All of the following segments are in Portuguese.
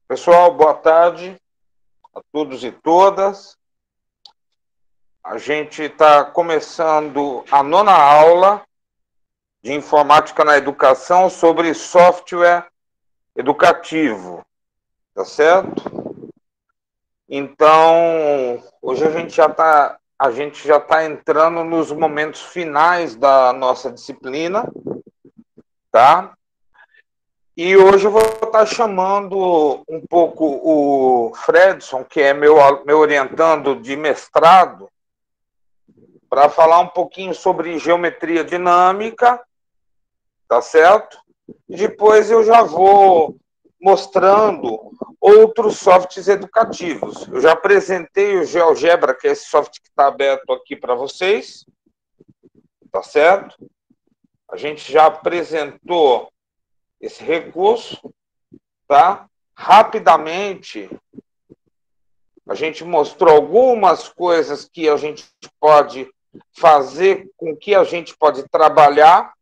Pessoal, boa tarde a todos e todas. A gente está começando a nona aula de informática na educação sobre software educativo, tá certo? Então, hoje a gente já tá entrando nos momentos finais da nossa disciplina, tá? E hoje eu vou estar chamando um pouco o Fredson, que é meu orientando de mestrado, para falar um pouquinho sobre geometria dinâmica, tá certo? E depois eu já vou mostrando outros softs educativos. Eu já apresentei o GeoGebra, que é esse software que está aberto aqui para vocês, tá certo? A gente já apresentou esse recurso, tá? Rapidamente, a gente mostrou algumas coisas que a gente pode fazer, com que a gente pode trabalhar,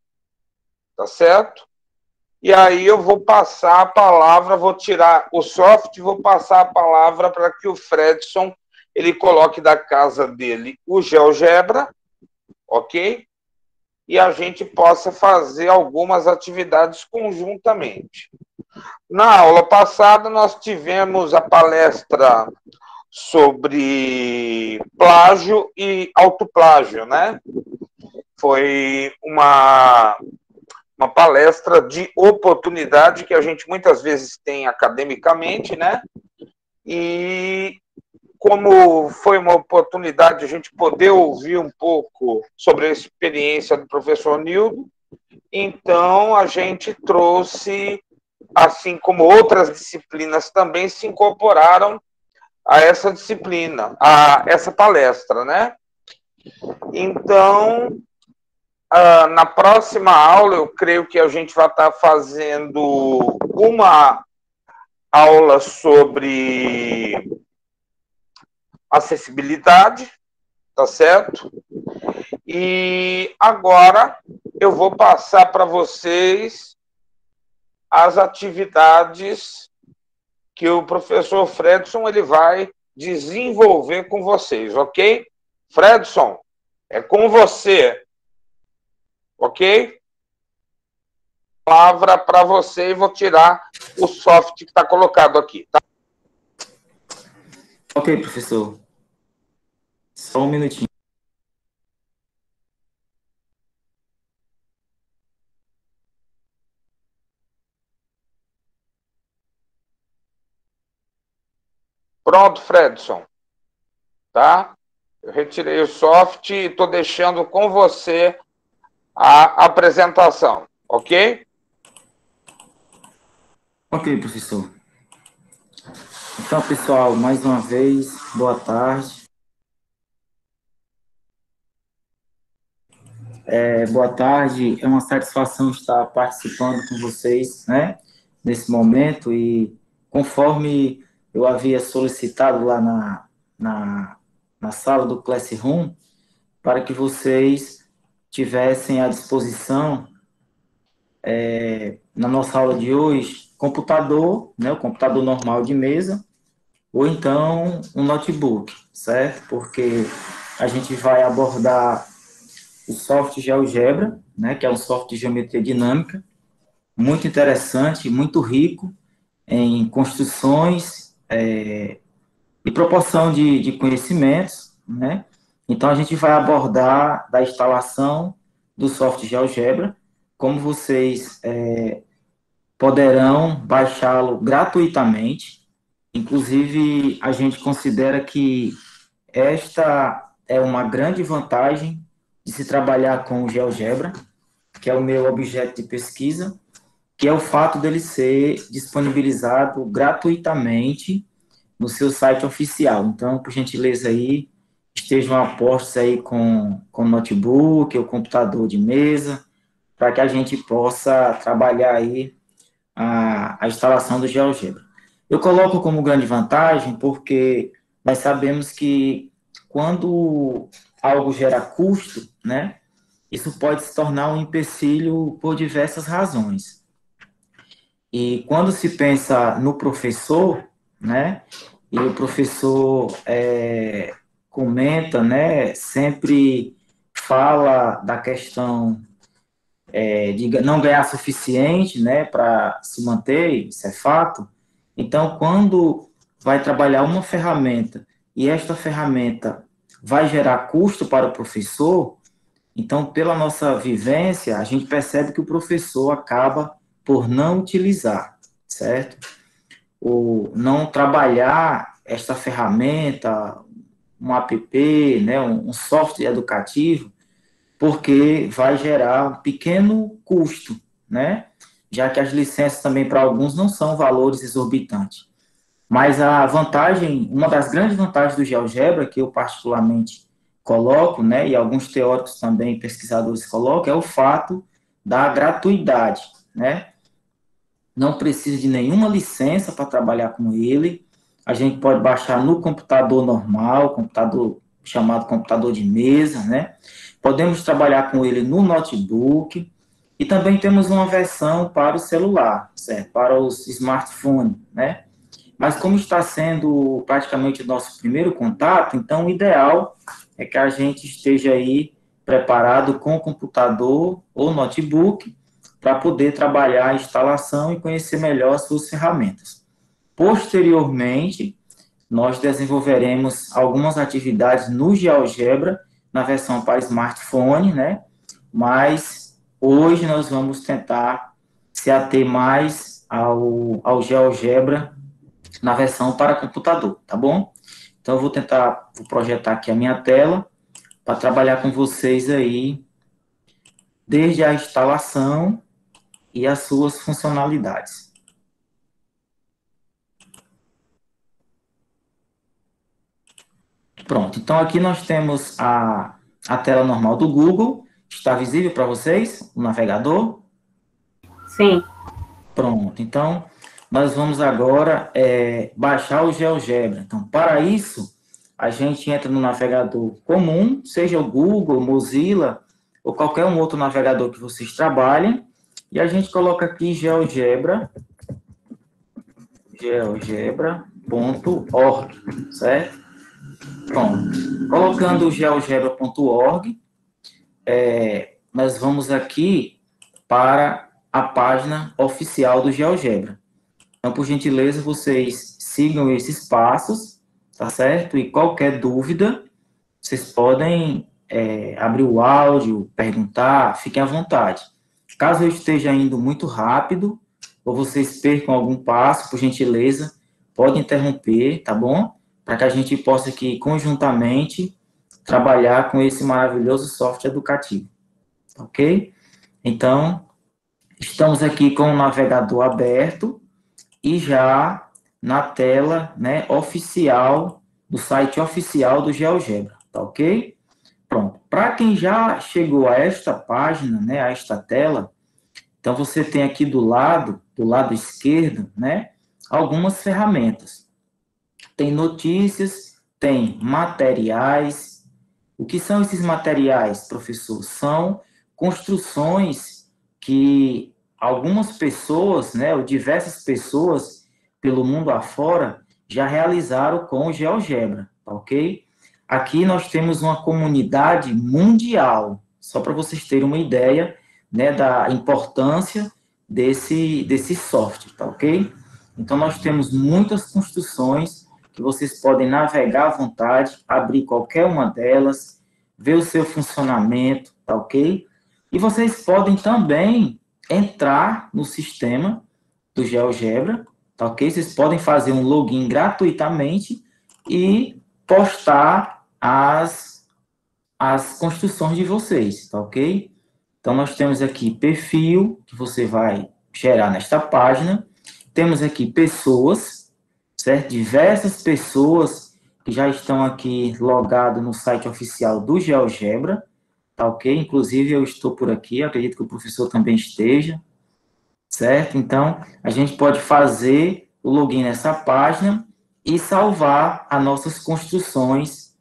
tá certo? E aí eu vou passar a palavra, vou tirar o software e vou passar a palavra para que o Fredson ele coloque da casa dele o GeoGebra, ok? E a gente possa fazer algumas atividades conjuntamente. Na aula passada, nós tivemos a palestra sobre plágio e autoplágio, né? Foi uma palestra de oportunidade que a gente muitas vezes tem academicamente, né? E como foi uma oportunidade de a gente poder ouvir um pouco sobre a experiência do professor Nildo, então a gente trouxe, assim como outras disciplinas também se incorporaram a essa disciplina, a essa palestra, né? Então, na próxima aula, eu creio que a gente vai estar fazendo uma aula sobre acessibilidade, tá certo? E agora eu vou passar para vocês as atividades que o professor Fredson ele vai desenvolver com vocês, ok? Fredson, é com você, ok? Palavra para você e vou tirar o soft que está colocado aqui, tá? Ok, professor. Só um minutinho. Pronto, Fredson, tá? Eu retirei o soft e estou deixando com você a apresentação, ok? Ok, professor. Então, pessoal, mais uma vez, boa tarde. Boa tarde, é uma satisfação estar participando com vocês, né, nesse momento e conforme eu havia solicitado lá na sala do Classroom, para que vocês tivessem à disposição, na nossa aula de hoje, computador, né, o computador normal de mesa, ou então um notebook, certo? Porque a gente vai abordar o software GeoGebra, né, que é um software de geometria dinâmica, muito interessante, muito rico em construções e proporção de conhecimentos, né? Então a gente vai abordar da instalação do software GeoGebra, como vocês poderão baixá-lo gratuitamente. Inclusive, a gente considera que esta é uma grande vantagem de se trabalhar com o GeoGebra, que é o meu objeto de pesquisa, que é o fato dele ser disponibilizado gratuitamente no seu site oficial. Então, por gentileza aí, estejam a postos aí com notebook ou computador de mesa, para que a gente possa trabalhar aí a instalação do GeoGebra. Eu coloco como grande vantagem porque nós sabemos que quando algo gera custo, né, isso pode se tornar um empecilho por diversas razões. E quando se pensa no professor, né, e o professor comenta, né, sempre fala da questão de não ganhar suficiente, né, para se manter, isso é fato. Então, quando vai trabalhar uma ferramenta e esta ferramenta vai gerar custo para o professor, então, pela nossa vivência, a gente percebe que o professor acaba por não utilizar, certo? Ou não trabalhar esta ferramenta, um app, né, um software educativo, porque vai gerar um pequeno custo, né? Já que as licenças também para alguns não são valores exorbitantes. Mas a vantagem, uma das grandes vantagens do GeoGebra, que eu particularmente coloco, né, e alguns teóricos também, pesquisadores colocam, é o fato da gratuidade, né? Não precisa de nenhuma licença para trabalhar com ele. A gente pode baixar no computador normal, computador chamado computador de mesa, né? Podemos trabalhar com ele no notebook e também temos uma versão para o celular, certo? Para os smartphones, né? Mas como está sendo praticamente o nosso primeiro contato, então o ideal é que a gente esteja aí preparado com o computador ou notebook para poder trabalhar a instalação e conhecer melhor as suas ferramentas. Posteriormente, nós desenvolveremos algumas atividades no GeoGebra, na versão para smartphone, né? Mas hoje nós vamos tentar se ater mais ao GeoGebra na versão para computador, tá bom? Então, eu vou projetar aqui a minha tela para trabalhar com vocês aí, desde a instalação e as suas funcionalidades. Pronto, então aqui nós temos a tela normal do Google, está visível para vocês, o navegador? Sim. Pronto, então nós vamos agora baixar o GeoGebra. Então, para isso, a gente entra no navegador comum, seja o Google, Mozilla, ou qualquer um outro navegador que vocês trabalhem, e a gente coloca aqui geogebra.org, certo? Pronto. Colocando o geogebra.org, nós vamos aqui para a página oficial do GeoGebra. Então, por gentileza, vocês sigam esses passos, tá certo? E qualquer dúvida, vocês podem abrir o áudio, perguntar, fiquem à vontade. Caso eu esteja indo muito rápido, ou vocês percam algum passo, por gentileza, pode interromper, tá bom? Para que a gente possa aqui, conjuntamente, trabalhar com esse maravilhoso software educativo, ok? Então, estamos aqui com o navegador aberto e já na tela, né, oficial, do site oficial do GeoGebra, tá ok? Pronto. Para quem já chegou a esta página, né, a esta tela, então você tem aqui do lado esquerdo, né, algumas ferramentas. Tem notícias, tem materiais. O que são esses materiais, professor? São construções que algumas pessoas, né, ou diversas pessoas pelo mundo afora já realizaram com o GeoGebra, tá ok? Aqui nós temos uma comunidade mundial, só para vocês terem uma ideia, né, da importância desse software, tá ok? Então, nós temos muitas construções que vocês podem navegar à vontade, abrir qualquer uma delas, ver o seu funcionamento, tá ok? E vocês podem também entrar no sistema do GeoGebra, tá ok? Vocês podem fazer um login gratuitamente e postar as construções de vocês, tá ok? Então, nós temos aqui perfil, que você vai gerar nesta página. Temos aqui pessoas, certo? Diversas pessoas que já estão aqui logadas no site oficial do GeoGebra, tá ok? Inclusive, eu estou por aqui, acredito que o professor também esteja, certo? Então, a gente pode fazer o login nessa página e salvar as nossas construções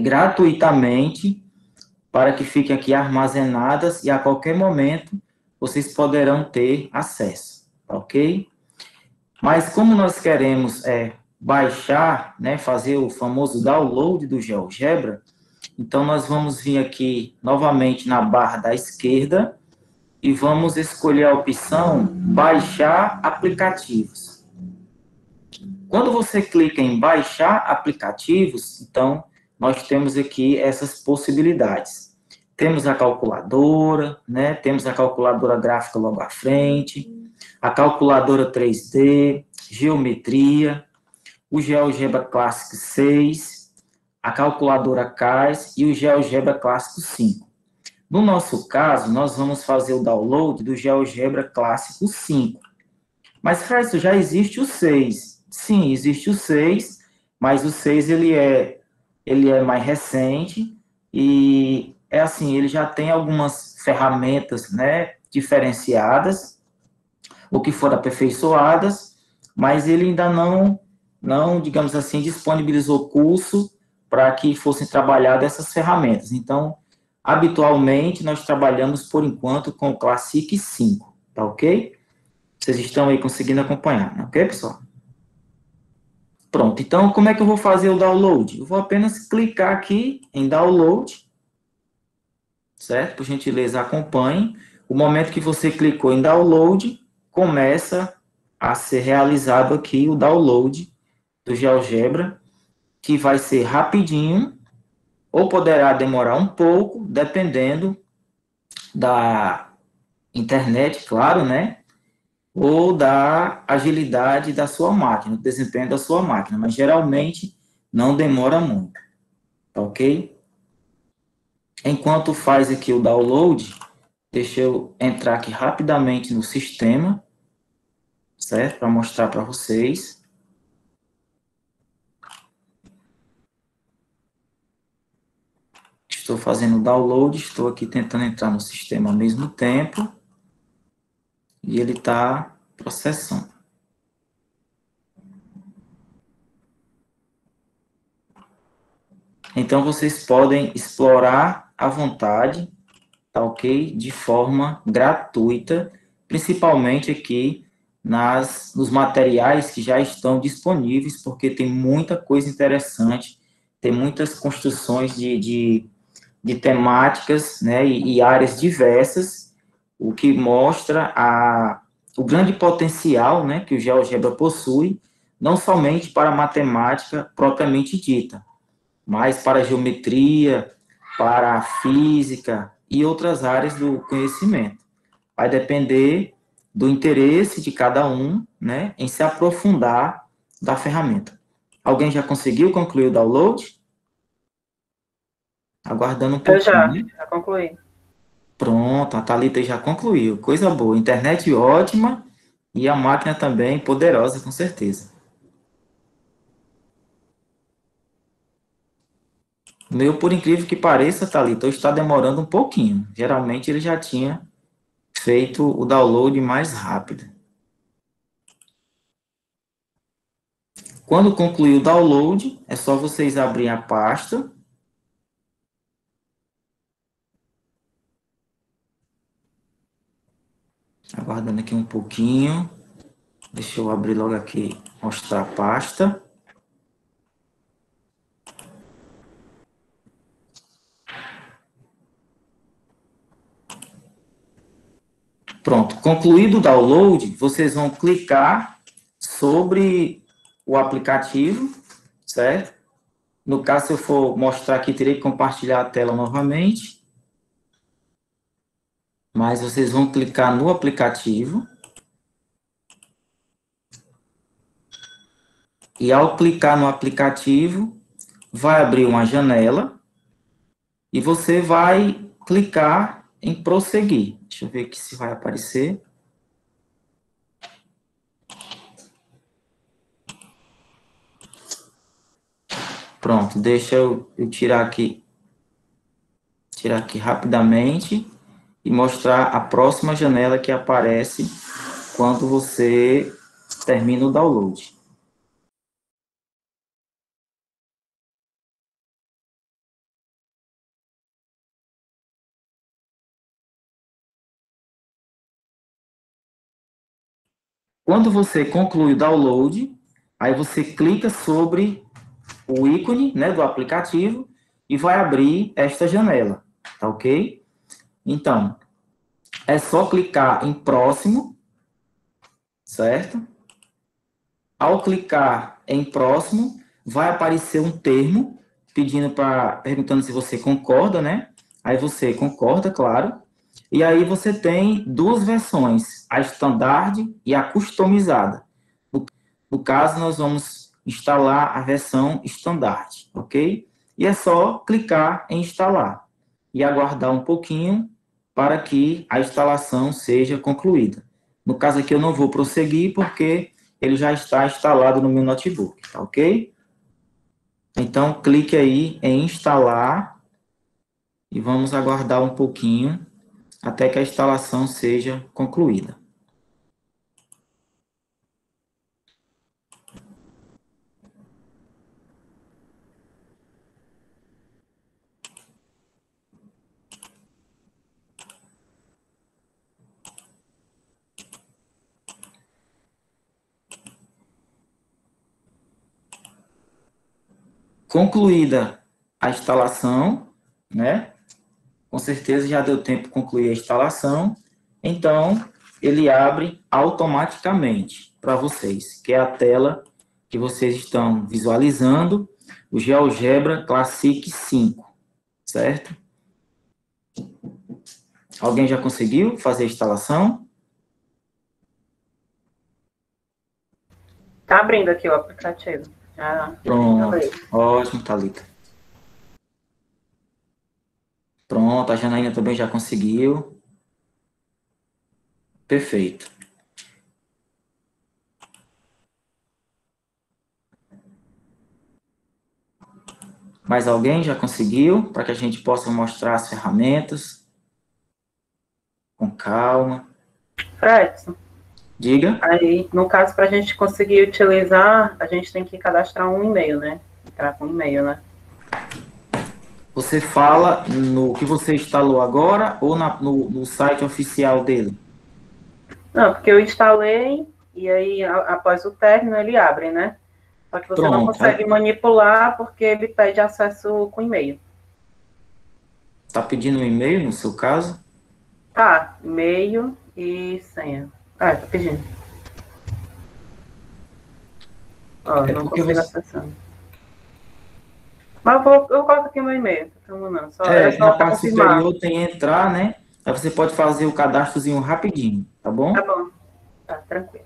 gratuitamente para que fiquem aqui armazenadas e a qualquer momento vocês poderão ter acesso, ok? Mas como nós queremos baixar, né, fazer o famoso download do GeoGebra, então nós vamos vir aqui novamente na barra da esquerda e vamos escolher a opção baixar aplicativos. Quando você clica em baixar aplicativos, então nós temos aqui essas possibilidades. Temos a calculadora, né? Temos a calculadora gráfica logo à frente, a calculadora 3D, geometria, o GeoGebra Clássico 6, a calculadora CAIS e o GeoGebra Clássico 5. No nosso caso, nós vamos fazer o download do GeoGebra Clássico 5. Mas, Fredson, já existe o 6. Sim, existe o 6, mas o 6 ele é mais recente e é assim, ele já tem algumas ferramentas, né, diferenciadas, ou que foram aperfeiçoadas, mas ele ainda não, digamos assim, disponibilizou curso para que fossem trabalhadas essas ferramentas. Então, habitualmente, nós trabalhamos, por enquanto, com o Classic 5, tá ok? Vocês estão aí conseguindo acompanhar, né? Ok, pessoal? Pronto, então como é que eu vou fazer o download? Eu vou apenas clicar aqui em download, certo? Por gentileza, acompanhe. O momento que você clicou em download, começa a ser realizado aqui o download do GeoGebra, que vai ser rapidinho, ou poderá demorar um pouco, dependendo da internet, claro, né? Ou da agilidade da sua máquina, do desempenho da sua máquina, mas geralmente não demora muito, tá ok? Enquanto faz aqui o download, deixa eu entrar aqui rapidamente no sistema, certo? Para mostrar para vocês. Estou fazendo o download, estou aqui tentando entrar no sistema ao mesmo tempo, e ele está processando. Então, vocês podem explorar à vontade, tá ok? De forma gratuita, principalmente aqui nos materiais que já estão disponíveis, porque tem muita coisa interessante, tem muitas construções de temáticas, né, e áreas diversas, o que mostra o grande potencial, né, que o GeoGebra possui, não somente para a matemática propriamente dita, mas para a geometria, para a física e outras áreas do conhecimento. Vai depender do interesse de cada um, né, em se aprofundar da ferramenta. Alguém já conseguiu concluir o download? Aguardando um Eu pouquinho, já, né? já concluí. Pronto, a Thalita já concluiu. Coisa boa. Internet ótima e a máquina também poderosa, com certeza. O meu, por incrível que pareça, Thalita, está demorando um pouquinho. Geralmente ele já tinha feito o download mais rápido. Quando concluir o download, é só vocês abrirem a pasta. Aguardando aqui um pouquinho. Deixa eu abrir logo aqui, mostrar a pasta. Pronto, concluído o download, vocês vão clicar sobre o aplicativo, certo? No caso, se eu for mostrar aqui, terei que compartilhar a tela novamente. Mas vocês vão clicar no aplicativo. E ao clicar no aplicativo, vai abrir uma janela. E você vai clicar em prosseguir. Deixa eu ver aqui se vai aparecer. Pronto, deixa eu tirar aqui rapidamente e mostrar a próxima janela que aparece quando você termina o download. Quando você conclui o download, aí você clica sobre o ícone, né, do aplicativo e vai abrir esta janela, tá ok? Então, é só clicar em próximo, certo? Ao clicar em próximo, vai aparecer um termo perguntando se você concorda, né? Aí você concorda, claro. E aí você tem duas versões, a standard e a customizada. No caso, nós vamos instalar a versão standard, ok? E é só clicar em instalar e aguardar um pouquinho para que a instalação seja concluída. No caso aqui, eu não vou prosseguir porque ele já está instalado no meu notebook, tá ok? Então, clique aí em instalar e vamos aguardar um pouquinho até que a instalação seja concluída. Concluída a instalação, né? Com certeza já deu tempo de concluir a instalação. Então, ele abre automaticamente para vocês, que é a tela que vocês estão visualizando, o GeoGebra Classic 5, certo? Alguém já conseguiu fazer a instalação? Tá abrindo aqui o aplicativo. Pronto, ótimo, Thalita. Pronto, a Janaína também já conseguiu. Perfeito. Mais alguém já conseguiu? Para que a gente possa mostrar as ferramentas. Com calma. Fredson. Diga. Aí, no caso, para a gente conseguir utilizar, a gente tem que cadastrar um e-mail, né? Entrar com um e-mail, né? Você fala no que você instalou agora ou no site oficial dele? Não, porque eu instalei e aí, após o término, ele abre, né? Só que você não consegue manipular porque ele pede acesso com e-mail. Está pedindo um e-mail, no seu caso? Tá, e-mail e senha. Ah, tá pedindo. Ó, não consigo acessar. Mas eu coloco aqui meu e-mail. Não, só na parte superior tem entrar, né? Aí você pode fazer o cadastrozinho rapidinho, tá bom? Tá bom. Tá, tranquilo.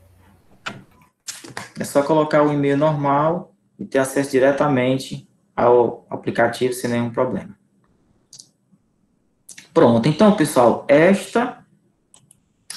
É só colocar o e-mail normal e ter acesso diretamente ao aplicativo sem nenhum problema. Pronto, então, pessoal, esta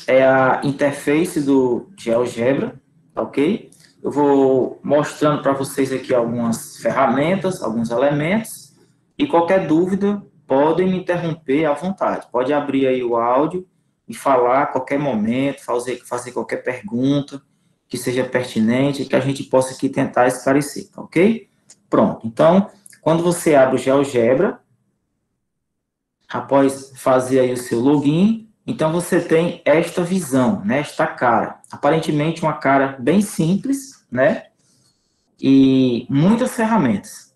é a interface do GeoGebra, ok? Eu vou mostrando para vocês aqui algumas ferramentas, alguns elementos, e qualquer dúvida, podem me interromper à vontade. Pode abrir aí o áudio e falar a qualquer momento, fazer qualquer pergunta que seja pertinente, que a gente possa aqui tentar esclarecer, ok? Pronto, então, quando você abre o GeoGebra, após fazer aí o seu login, então você tem esta visão, né, esta cara. Aparentemente uma cara bem simples, né, e muitas ferramentas.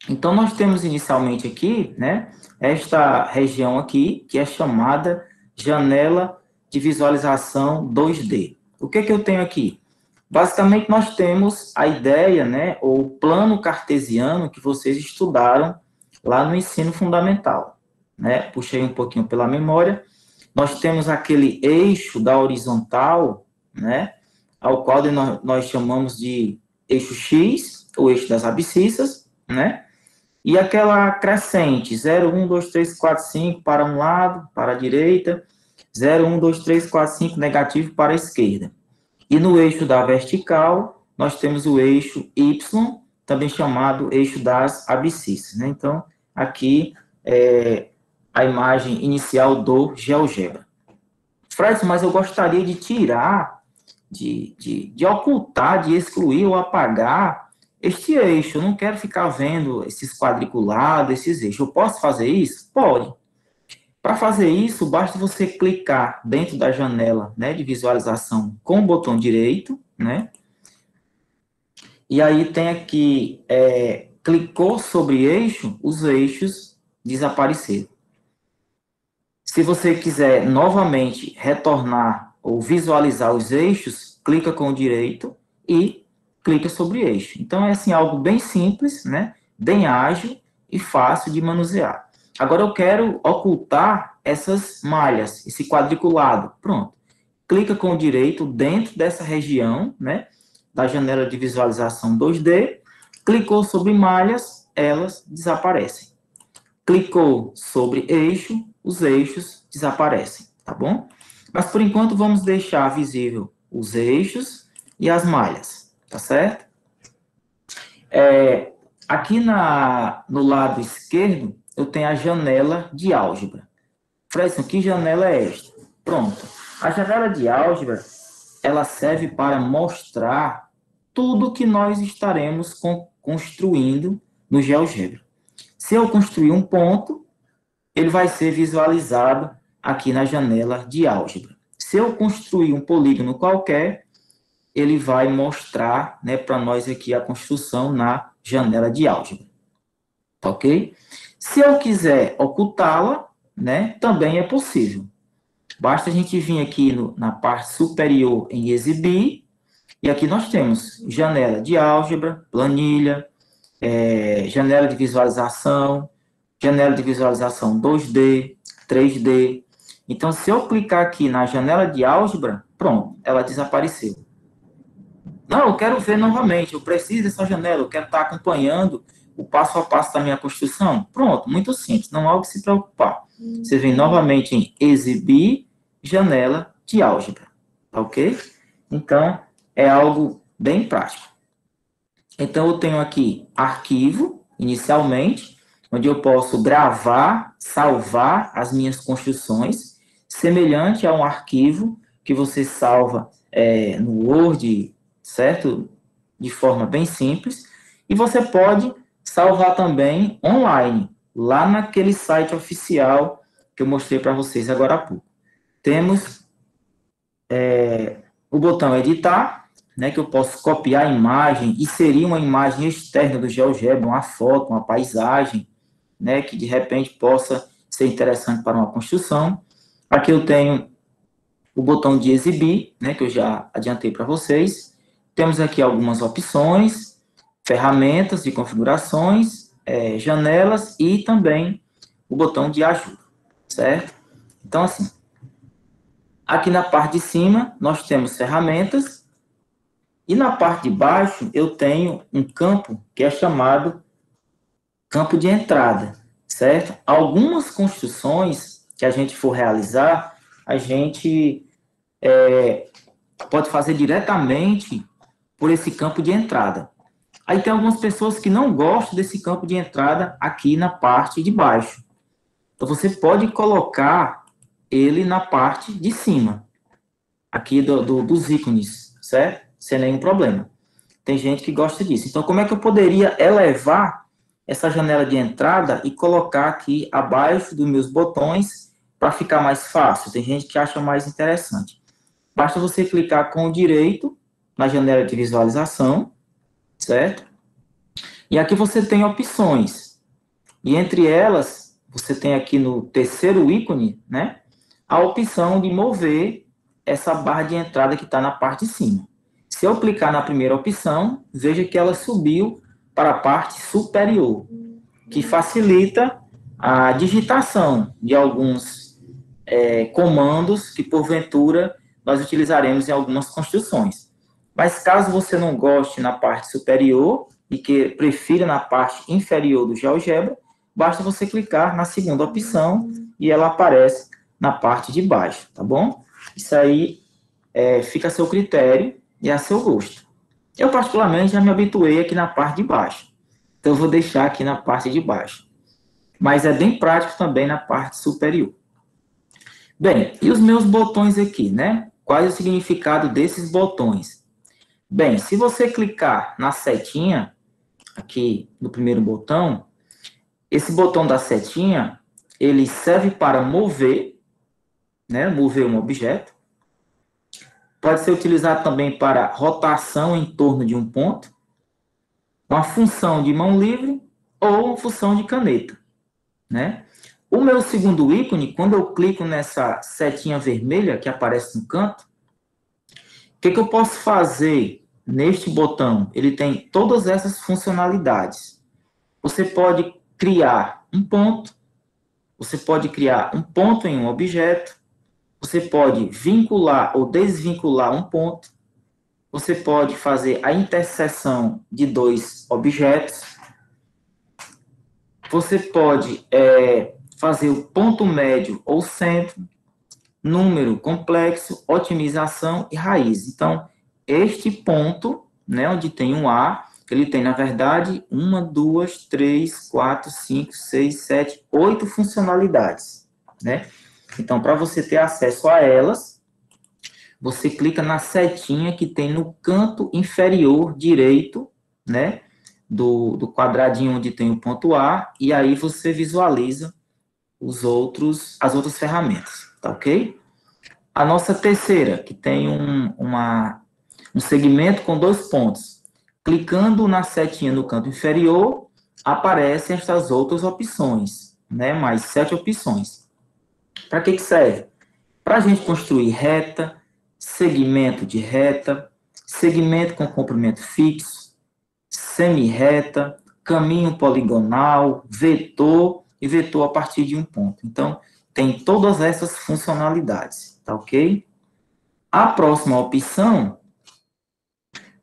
Então nós temos inicialmente aqui, né, esta região aqui, que é chamada janela de visualização 2D. O que eu tenho aqui? Basicamente nós temos a ideia, né, ou o plano cartesiano que vocês estudaram lá no ensino fundamental. Né? Puxei um pouquinho pela memória. Nós temos aquele eixo da horizontal, né? Ao qual nós chamamos de eixo X, o eixo das abscissas, né? E aquela crescente, 0, 1, 2, 3, 4, 5 para um lado, para a direita, 0, 1, 2, 3, 4, 5 negativo para a esquerda. E no eixo da vertical, nós temos o eixo Y, também chamado eixo das abscissas, né? Então, aqui a imagem inicial do GeoGebra. Fred, mas eu gostaria de tirar, de ocultar, de excluir ou apagar este eixo. Eu não quero ficar vendo esses quadriculados, esses eixos. Eu posso fazer isso? Pode. Para fazer isso, basta você clicar dentro da janela, né, de visualização com o botão direito, né? E aí tem aqui, clicou sobre eixo, os eixos desapareceram. Se você quiser novamente retornar ou visualizar os eixos, clica com o direito e clica sobre eixo. Então, é assim, algo bem simples, né? Bem ágil e fácil de manusear. Agora, eu quero ocultar essas malhas, esse quadriculado. Pronto. Clica com o direito dentro dessa região, né? Da janela de visualização 2D. Clicou sobre malhas, elas desaparecem. Clicou sobre eixo, os eixos desaparecem, tá bom? Mas, por enquanto, vamos deixar visível os eixos e as malhas, tá certo? Aqui no lado esquerdo, eu tenho a janela de álgebra. Fredson, que janela é esta? Pronto. A janela de álgebra, ela serve para mostrar tudo que nós estaremos construindo no GeoGebra. Se eu construir um ponto, ele vai ser visualizado aqui na janela de álgebra. Se eu construir um polígono qualquer, ele vai mostrar, né, para nós aqui a construção na janela de álgebra. Ok? Se eu quiser ocultá-la, né, também é possível. Basta a gente vir aqui na parte superior em exibir, e aqui nós temos janela de álgebra, planilha, janela de visualização 2D, 3D. Então, se eu clicar aqui na janela de álgebra, pronto, ela desapareceu. Não, eu quero ver novamente, eu preciso dessa janela, eu quero estar acompanhando o passo a passo da minha construção. Pronto, muito simples, não há o que se preocupar. Você vem novamente em exibir, janela de álgebra, tá ok? Então, é algo bem prático. Então, eu tenho aqui arquivo, inicialmente, onde eu posso gravar, salvar as minhas construções, semelhante a um arquivo que você salva no Word, certo? De forma bem simples. E você pode salvar também online, lá naquele site oficial que eu mostrei para vocês agora há pouco. Temos o botão editar, né, que eu posso copiar a imagem, inserir uma imagem externa do GeoGebra, uma foto, uma paisagem, né, que de repente possa ser interessante para uma construção. Aqui eu tenho o botão de exibir, né, que eu já adiantei para vocês. Temos aqui algumas opções, ferramentas de configurações, janelas e também o botão de ajuda, certo? Então, assim, aqui na parte de cima nós temos ferramentas e na parte de baixo eu tenho um campo que é chamado campo de entrada, certo? Algumas construções que a gente for realizar, a gente pode fazer diretamente por esse campo de entrada. Aí tem algumas pessoas que não gostam desse campo de entrada aqui na parte de baixo. Então, você pode colocar ele na parte de cima, aqui dos ícones, certo? Sem nenhum problema. Tem gente que gosta disso. Então, como é que eu poderia elevar essa janela de entrada e colocar aqui abaixo dos meus botões para ficar mais fácil? Tem gente que acha mais interessante. Basta você clicar com o direito na janela de visualização, certo? E aqui você tem opções. E entre elas, você tem aqui no terceiro ícone, né, a opção de mover essa barra de entrada que está na parte de cima. Se eu clicar na primeira opção, veja que ela subiu para a parte superior, que facilita a digitação de alguns comandos que, porventura, nós utilizaremos em algumas construções. Mas caso você não goste na parte superior e que prefira na parte inferior do GeoGebra, basta você clicar na segunda opção e ela aparece na parte de baixo, tá bom? Isso aí fica a seu critério e a seu gosto. Eu, particularmente, já me habituei aqui na parte de baixo. Então, eu vou deixar aqui na parte de baixo. Mas é bem prático também na parte superior. Bem, e os meus botões aqui, né? Qual é o significado desses botões? Bem, se você clicar na setinha, aqui no primeiro botão, esse botão da setinha ele serve para mover, né, mover um objeto. Pode ser utilizado também para rotação em torno de um ponto, uma função de mão livre ou uma função de caneta, né? O meu segundo ícone, quando eu clico nessa setinha vermelha que aparece no canto, o que eu posso fazer neste botão? Ele tem todas essas funcionalidades. Você pode criar um ponto, você pode criar um ponto em um objeto, você pode vincular ou desvincular um ponto, você pode fazer a interseção de dois objetos, você pode fazer o ponto médio ou centro, número complexo, otimização e raiz. Então, este ponto, né, onde tem um A, ele tem, na verdade, 1, 2, 3, 4, 5, 6, 7, 8 funcionalidades, né? Então, para você ter acesso a elas, você clica na setinha que tem no canto inferior direito, né, do quadradinho onde tem o ponto A, e aí você visualiza as outras ferramentas, tá ok? A nossa terceira, que tem um segmento com 2 pontos. Clicando na setinha no canto inferior, aparecem estas outras opções, né, mais 7 opções. Para que serve? Para a gente construir reta, segmento de reta, segmento com comprimento fixo, semi-reta, caminho poligonal, vetor e vetor a partir de um ponto. Então, tem todas essas funcionalidades, tá ok? A próxima opção,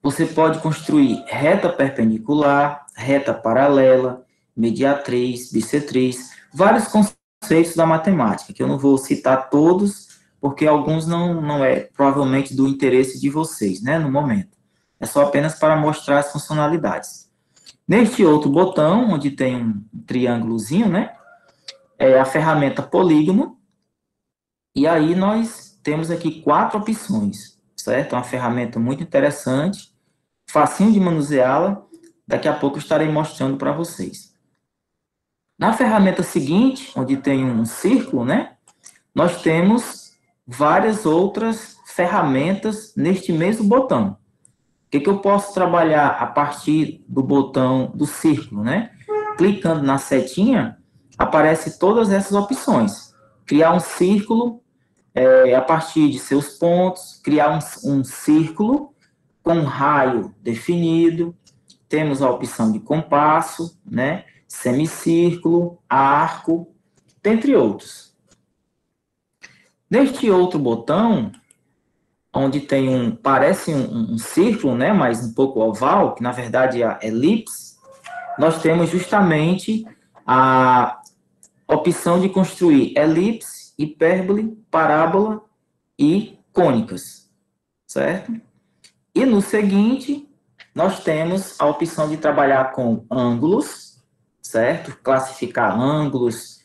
você pode construir reta perpendicular, reta paralela, mediatriz, bissetriz, vários conceitos da matemática, que eu não vou citar todos, porque alguns não é provavelmente do interesse de vocês, né, no momento. É só apenas para mostrar as funcionalidades. Neste outro botão, onde tem um triângulozinho, né, é a ferramenta polígono, e aí nós temos aqui 4 opções, certo? É uma ferramenta muito interessante, facinho de manuseá-la, daqui a pouco eu estarei mostrando para vocês. Na ferramenta seguinte, onde tem um círculo, né, nós temos várias outras ferramentas neste mesmo botão. O que eu posso trabalhar a partir do botão do círculo, né? Clicando na setinha, aparece todas essas opções. Criar um círculo a partir de seus pontos, criar um círculo com um raio definido, temos a opção de compasso, né? Semicírculo, arco, dentre outros. Neste outro botão, onde tem parece um círculo, né, mas um pouco oval, que na verdade é a elipse, nós temos justamente a opção de construir elipse, hipérbole, parábola e cônicas, certo? E no seguinte, nós temos a opção de trabalhar com ângulos, certo? Classificar ângulos,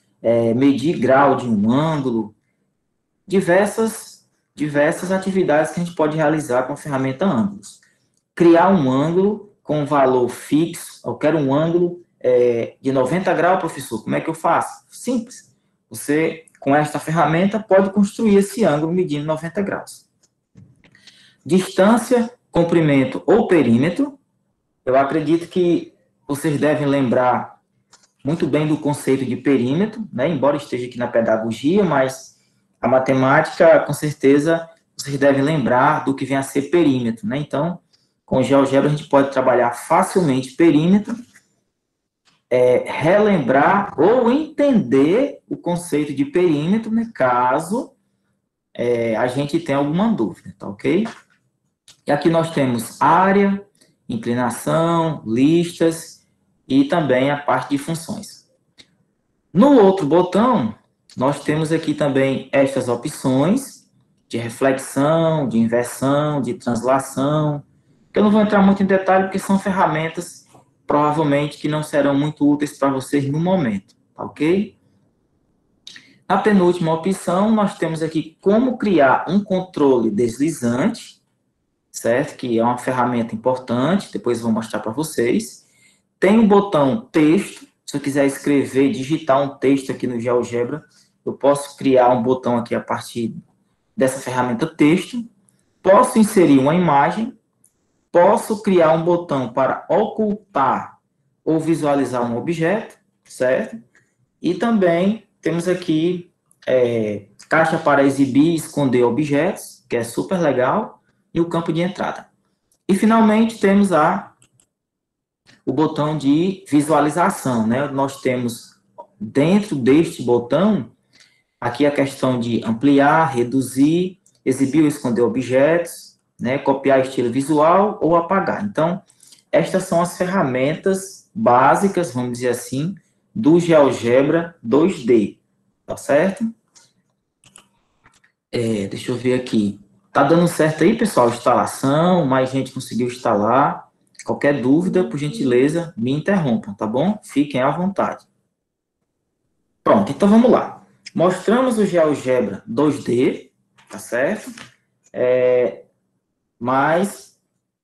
medir grau de um ângulo, diversas atividades que a gente pode realizar com a ferramenta ângulos. Criar um ângulo com um valor fixo. Eu quero um ângulo de 90 graus, professor. Como é que eu faço? Simples. Você, com esta ferramenta, pode construir esse ângulo medindo 90 graus. Distância, comprimento ou perímetro. Eu acredito que vocês devem lembrar muito bem do conceito de perímetro, né? Embora esteja aqui na pedagogia, mas a matemática, com certeza, vocês devem lembrar do que vem a ser perímetro, né? Então, com GeoGebra, a gente pode trabalhar facilmente perímetro, relembrar ou entender o conceito de perímetro, né, caso a gente tenha alguma dúvida, tá ok? E aqui nós temos área, inclinação, listas e também a parte de funções. No outro botão, nós temos aqui também estas opções de reflexão, de inversão, de translação, que eu não vou entrar muito em detalhe, porque são ferramentas, provavelmente, que não serão muito úteis para vocês no momento, tá ok? Na penúltima opção, nós temos aqui como criar um controle deslizante, certo? Que é uma ferramenta importante, depois eu vou mostrar para vocês. Tem o botão texto, Se eu quiser escrever, digitar um texto aqui no GeoGebra, eu posso criar um botão aqui a partir dessa ferramenta texto, posso inserir uma imagem, posso criar um botão para ocultar ou visualizar um objeto, certo? E também temos aqui caixa para exibir e esconder objetos, que é super legal, e o campo de entrada. E, finalmente, temos o botão de visualização, né? Nós temos, dentro deste botão, aqui a questão de ampliar, reduzir, exibir ou esconder objetos, né? Copiar estilo visual ou apagar. Então, estas são as ferramentas básicas, vamos dizer assim, do GeoGebra 2D, tá certo? Deixa eu ver aqui. Tá dando certo aí, pessoal? Instalação, mais gente conseguiu instalar. Qualquer dúvida, por gentileza, me interrompam, tá bom? Fiquem à vontade. Pronto, então vamos lá. Mostramos o GeoGebra 2D, tá certo? Mas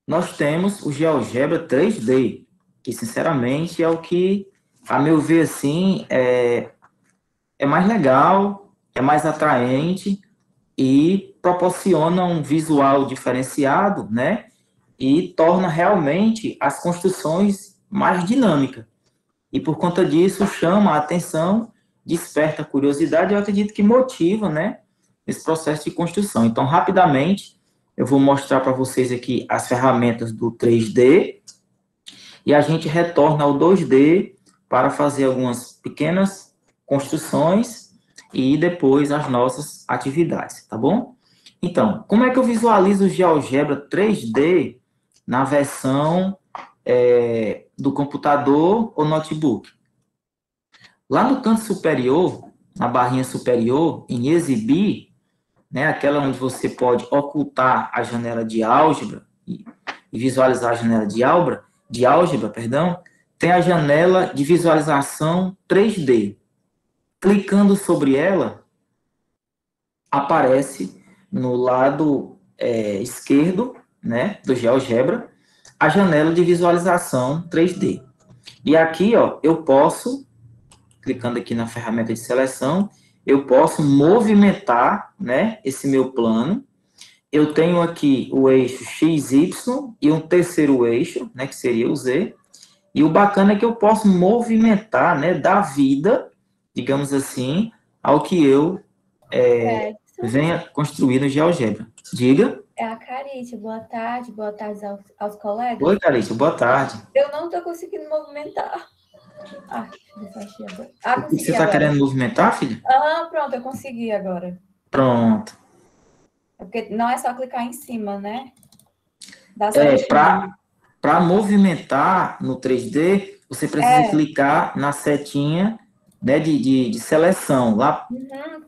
nós temos o GeoGebra 3D, que, sinceramente, é o que, a meu ver, assim, é mais legal, é mais atraente e proporciona um visual diferenciado, né? E torna realmente as construções mais dinâmicas. E por conta disso chama a atenção, desperta a curiosidade, eu acredito que motiva, né, esse processo de construção. Então, rapidamente, eu vou mostrar para vocês aqui as ferramentas do 3D e a gente retorna ao 2D para fazer algumas pequenas construções e depois as nossas atividades, tá bom? Então, como é que eu visualizo o GeoGebra 3D na versão do computador ou notebook? Lá no canto superior, na barrinha superior, em exibir, né, aquela onde você pode ocultar a janela de álgebra e visualizar a janela de álgebra, tem a janela de visualização 3D. Clicando sobre ela, aparece no lado esquerdo, né, do GeoGebra, a janela de visualização 3D. E aqui, ó, eu posso, clicando aqui na ferramenta de seleção, eu posso movimentar, né, esse meu plano. Eu tenho aqui o eixo XY e um terceiro eixo, né, que seria o Z. E o bacana é que eu posso movimentar, né, dar vida, digamos assim, ao que eu venha construir no GeoGebra. Diga. É a Carice, boa tarde aos colegas. Oi, Carice, boa tarde. Eu não estou conseguindo movimentar. Deixa eu agora. O que você está querendo movimentar, filha? Pronto, eu consegui agora. Pronto. Porque não é só clicar em cima, né? Para movimentar no 3D, você precisa clicar na setinha, né, de seleção, lá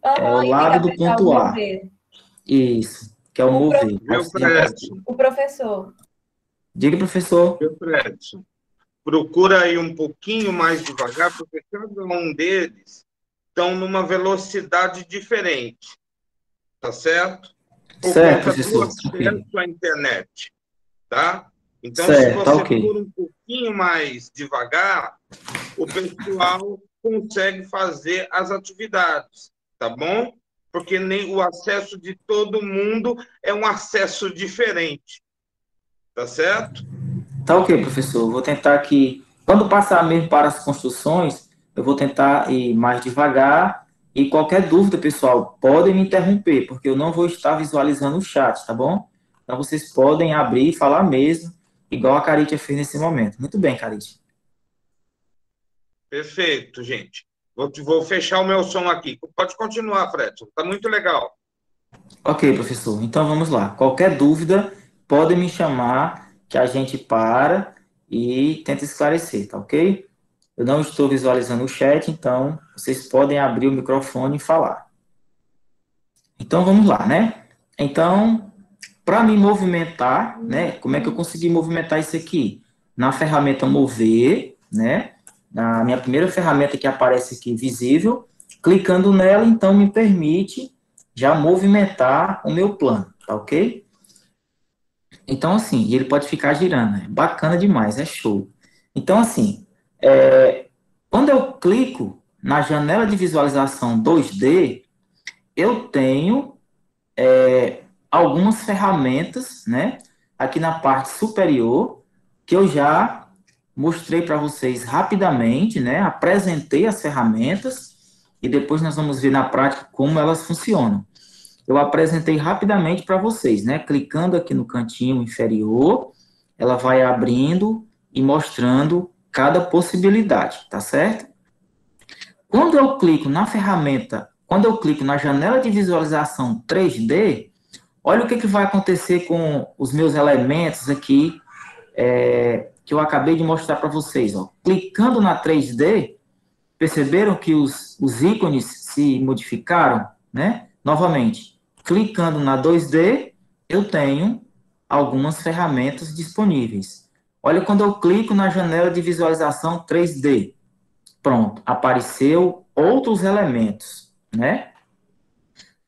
ao lado do ponto A. Isso, que é o mover. O professor. Diga, professor. Fredson, procura aí um pouquinho mais devagar, porque cada um deles estão numa velocidade diferente, tá certo? Por certo, conta professor. do acesso à internet, tá? Então, certo, se você for um pouquinho mais devagar, o pessoal consegue fazer as atividades, tá bom? Porque nem o acesso de todo mundo é um acesso diferente, tá certo? Tá ok, professor. Vou tentar aqui, quando passar mesmo para as construções, eu vou tentar ir mais devagar. E qualquer dúvida, pessoal, podem me interromper, porque eu não vou estar visualizando o chat, tá bom? Então, vocês podem abrir e falar mesmo, igual a Caritia fez nesse momento. Muito bem, Caritia. Perfeito, gente. Vou fechar o meu som aqui. Pode continuar, Fredson. Está muito legal. Ok, professor. Então, vamos lá. Qualquer dúvida, podem me chamar, que a gente para e tenta esclarecer, tá ok? Eu não estou visualizando o chat, então vocês podem abrir o microfone e falar. Então, vamos lá, né? Então, para me movimentar, né? Como é que eu consegui movimentar isso aqui? Na ferramenta mover, né? Na minha primeira ferramenta que aparece aqui, visível, clicando nela, então, me permite já movimentar o meu plano, tá ok? Então, assim, ele pode ficar girando, é bacana demais, é show. Então, assim, Quando eu clico na janela de visualização 2D, eu tenho algumas ferramentas, né, aqui na parte superior, que eu já mostrei para vocês rapidamente, né, apresentei as ferramentas, e depois nós vamos ver na prática como elas funcionam. Eu apresentei rapidamente para vocês, né, clicando aqui no cantinho inferior, ela vai abrindo e mostrando cada possibilidade, tá certo? Quando eu clico na ferramenta, quando eu clico na janela de visualização 3D, olha o que vai acontecer com os meus elementos aqui, que eu acabei de mostrar para vocês. Ó. Clicando na 3D, perceberam que os ícones se modificaram, né? Novamente, clicando na 2D, eu tenho algumas ferramentas disponíveis. Olha quando eu clico na janela de visualização 3D. Pronto, apareceu outros elementos, né?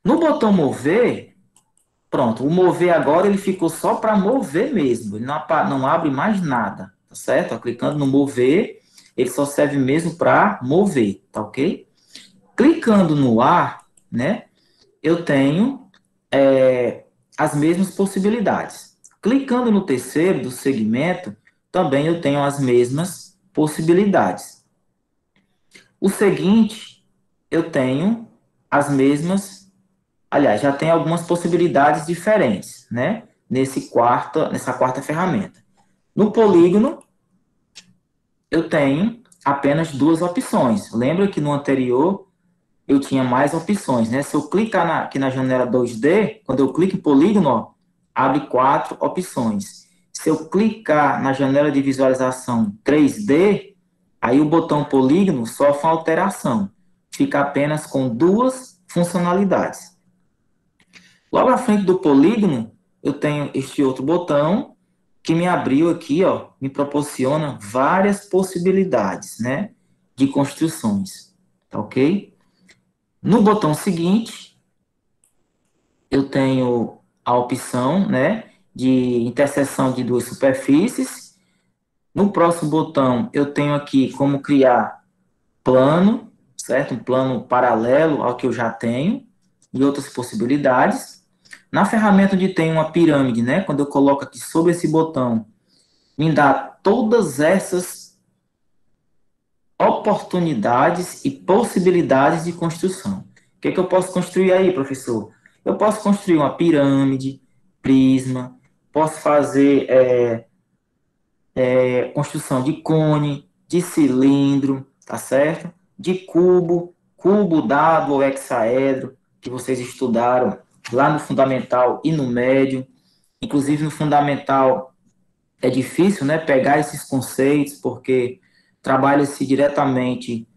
No botão mover, pronto, o mover agora ele ficou só para mover mesmo, ele não abre mais nada, tá certo? Clicando no mover, ele só serve mesmo para mover, tá ok? Clicando no ar, né, eu tenho as mesmas possibilidades. Clicando no terceiro do segmento, também eu tenho as mesmas possibilidades. O seguinte, eu tenho as mesmas, aliás, já tem algumas possibilidades diferentes, né? Nessa quarta ferramenta. No polígono, eu tenho apenas 2 opções. Lembra que no anterior eu tinha mais opções, né? Se eu clicar aqui na janela 2D, quando eu clico em polígono, ó, abre 4 opções. Se eu clicar na janela de visualização 3D, aí o botão polígono sofre uma alteração. Fica apenas com 2 funcionalidades. Logo à frente do polígono, eu tenho este outro botão que me abriu aqui, ó, me proporciona várias possibilidades, né, de construções, tá ok? No botão seguinte, eu tenho a opção, né, de interseção de 2 superfícies. No próximo botão, eu tenho aqui como criar plano, certo? Um plano paralelo ao que eu já tenho, e outras possibilidades. Na ferramenta onde tem uma pirâmide, né, quando eu coloco aqui sobre esse botão, me dá todas essas oportunidades e possibilidades de construção. O que eu posso construir aí, professor? Eu posso construir uma pirâmide, prisma, posso fazer construção de cone, de cilindro, tá certo? De cubo dado ou hexaedro, que vocês estudaram lá no fundamental e no médio. Inclusive no fundamental é difícil, né, pegar esses conceitos, porque trabalha-se diretamente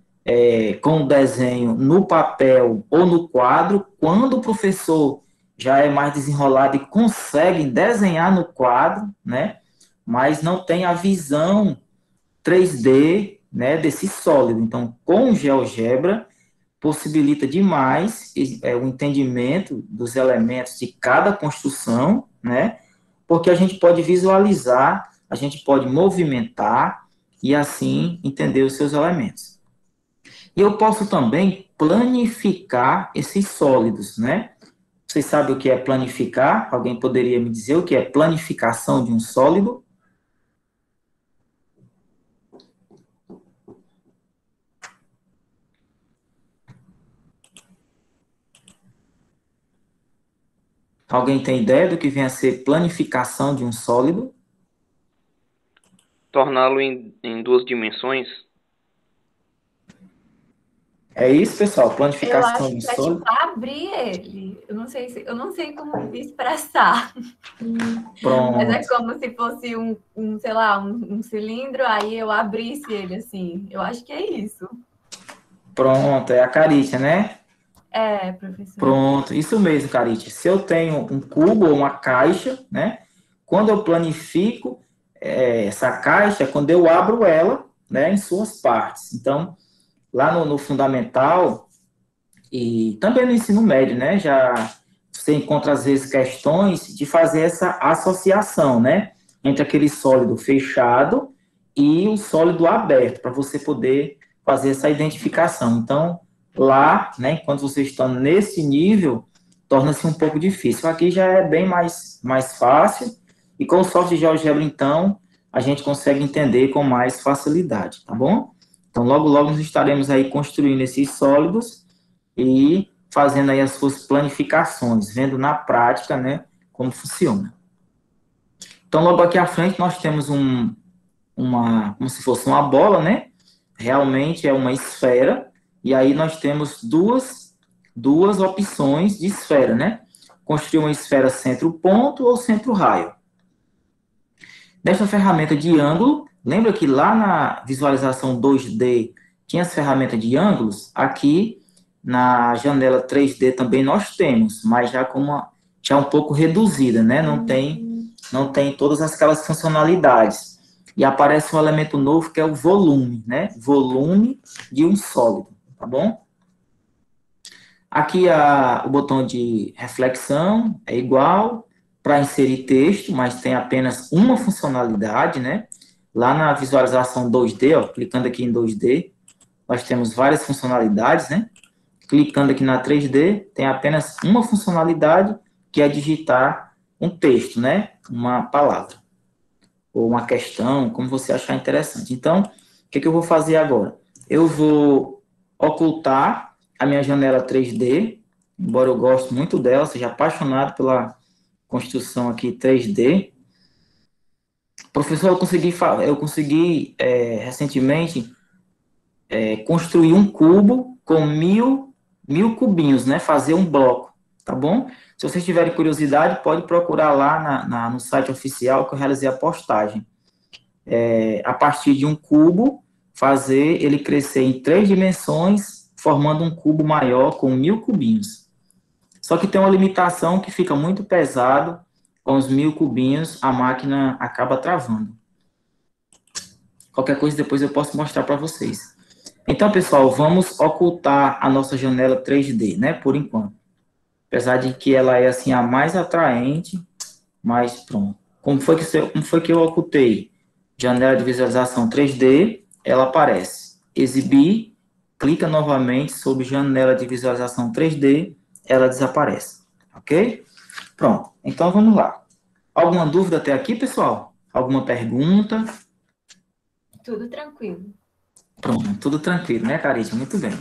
com o desenho no papel ou no quadro. Quando o professor já é mais desenrolado e consegue desenhar no quadro, né, mas não tem a visão 3D, né, desse sólido. Então, com o GeoGebra, possibilita demais o entendimento dos elementos de cada construção, né, porque a gente pode visualizar, a gente pode movimentar e assim entender os seus elementos. E eu posso também planificar esses sólidos, né? Vocês sabem o que é planificar? Alguém poderia me dizer o que é planificação de um sólido? Alguém tem ideia do que vem a ser planificação de um sólido? Torná-lo em 2 dimensões? É isso, pessoal? Planificação Eu acho de um que é sólido? tipo abrir ele. Eu não sei como me expressar. Pronto. Mas é como se fosse sei lá, um cilindro, aí eu abrisse ele assim. Eu acho que é isso. Pronto, é a Caritia, né? É, professor. Pronto, isso mesmo, Caritia. Se eu tenho um cubo ou uma caixa, né? Quando eu planifico essa caixa, quando eu abro ela, né, em suas partes. Então, lá no fundamental e também no ensino médio, né, já você encontra às vezes questões de fazer essa associação, né, entre aquele sólido fechado e o sólido aberto, para você poder fazer essa identificação. Então, lá, né, quando vocês estão nesse nível, torna-se um pouco difícil. Aqui já é bem mais fácil, e com o software de GeoGebra, então, a gente consegue entender com mais facilidade, tá bom? Então, logo, logo, nós estaremos aí construindo esses sólidos e fazendo aí as suas planificações, vendo na prática, né, como funciona. Então, logo aqui à frente, nós temos como se fosse uma bola, né? Realmente é uma esfera, e aí nós temos duas opções de esfera, né? Construir uma esfera centro-ponto ou centro-raio. Nesta ferramenta de ângulo, lembra que lá na visualização 2D tinha as ferramentas de ângulos? Aqui na janela 3D também nós temos, mas já um pouco reduzida, né? Não tem todas aquelas funcionalidades. E aparece um elemento novo que é o volume, né? Volume de um sólido, tá bom? Aqui o botão de reflexão é igual para inserir texto, mas tem apenas uma funcionalidade, né? Lá na visualização 2D, ó, clicando aqui em 2D, nós temos várias funcionalidades, né? Clicando aqui na 3D, tem apenas uma funcionalidade, que é digitar um texto, né? Uma palavra, ou uma questão, como você achar interessante. Então, o que eu vou fazer agora? Eu vou ocultar a minha janela 3D, embora eu goste muito dela, seja apaixonado pela construção aqui 3D. Professor, eu consegui recentemente construir um cubo com mil cubinhos, né? Fazer um bloco, tá bom? Se vocês tiverem curiosidade, pode procurar lá no site oficial que eu realizei a postagem. A partir de um cubo, fazer ele crescer em 3 dimensões, formando um cubo maior com 1000 cubinhos. Só que tem uma limitação que fica muito pesado, com os 1000 cubinhos, a máquina acaba travando. Qualquer coisa depois eu posso mostrar para vocês. Então, pessoal, vamos ocultar a nossa janela 3D, né, por enquanto. Apesar de que ela é, assim, a mais atraente, mas pronto. Como foi que eu ocultei? Janela de visualização 3D, ela aparece. Exibir, clica novamente sobre janela de visualização 3D, ela desaparece, ok? Pronto, então vamos lá. Alguma dúvida até aqui, pessoal? Alguma pergunta? Tudo tranquilo. Pronto, tudo tranquilo, né, Carícia? Muito bem.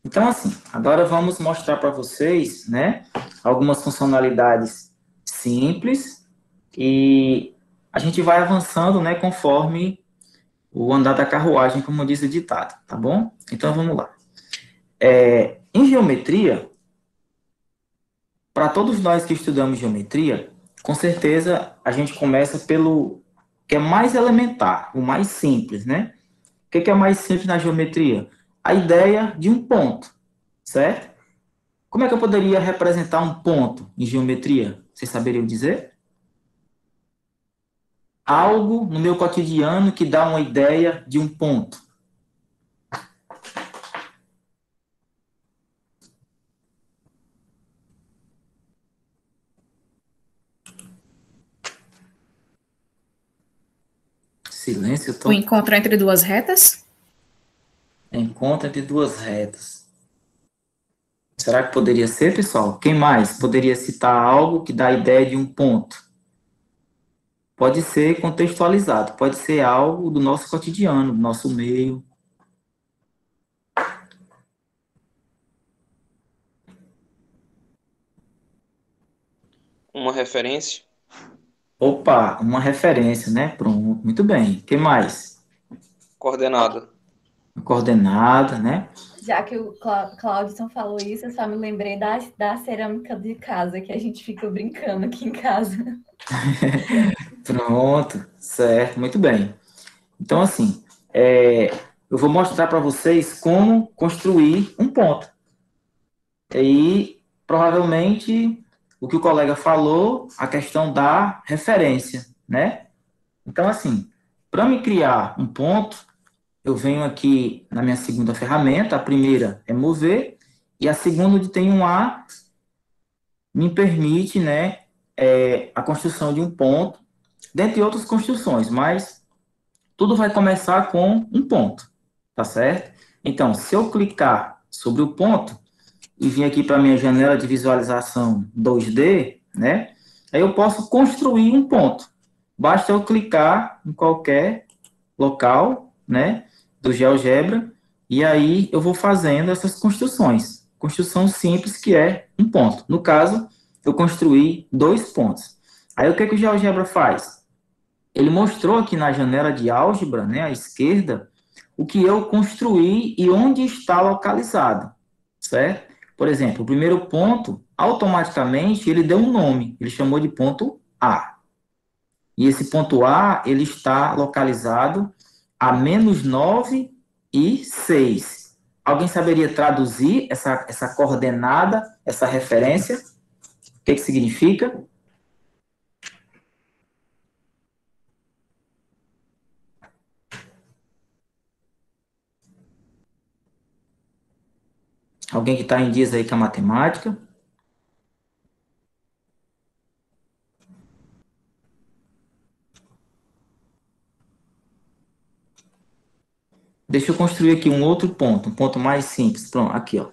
Então, assim, agora vamos mostrar para vocês, né, algumas funcionalidades simples e a gente vai avançando, né, conforme o andar da carruagem, como diz o ditado, tá bom? Então, vamos lá. Em geometria, para todos nós que estudamos geometria, com certeza a gente começa pelo que é mais elementar, o mais simples, né? O que é mais simples na geometria? A ideia de um ponto, certo? Como é que eu poderia representar um ponto em geometria? Vocês saberiam dizer? Algo no meu cotidiano que dá uma ideia de um ponto. Silêncio. O encontro entre duas retas? Encontro entre duas retas. Será que poderia ser, pessoal? Quem mais poderia citar algo que dá a ideia de um ponto? Pode ser contextualizado, pode ser algo do nosso cotidiano, do nosso meio. Uma referência? Opa, uma referência, né? Pronto, muito bem. Quem mais? Coordenada. Coordenada, né? Já que o Claudson falou isso, eu só me lembrei da cerâmica de casa, que a gente fica brincando aqui em casa. Pronto, certo, muito bem. Então, assim, eu vou mostrar para vocês como construir um ponto. E, provavelmente, o que o colega falou, a questão da referência, né? Então, assim, para me criar um ponto, eu venho aqui na minha segunda ferramenta, a primeira é mover, e a segunda, onde tem um A, me permite, né, a construção de um ponto, dentre outras construções, mas tudo vai começar com um ponto, tá certo? Então, se eu clicar sobre o ponto e vir aqui para a minha janela de visualização 2D, né? Aí eu posso construir um ponto. Basta eu clicar em qualquer local, né, do GeoGebra, e aí eu vou fazendo essas construções. Construção simples, que é um ponto. No caso, eu construí 2 pontos. Aí o que que o GeoGebra faz? Ele mostrou aqui na janela de álgebra, né, à esquerda, o que eu construí e onde está localizado, certo? Por exemplo, o primeiro ponto, automaticamente, ele deu um nome, ele chamou de ponto A. E esse ponto A, ele está localizado a -9 e 6. Alguém saberia traduzir essa coordenada, essa referência? O que significa? Alguém que está em dias aí com a matemática? Deixa eu construir aqui um outro ponto, um ponto mais simples. Pronto, aqui, ó.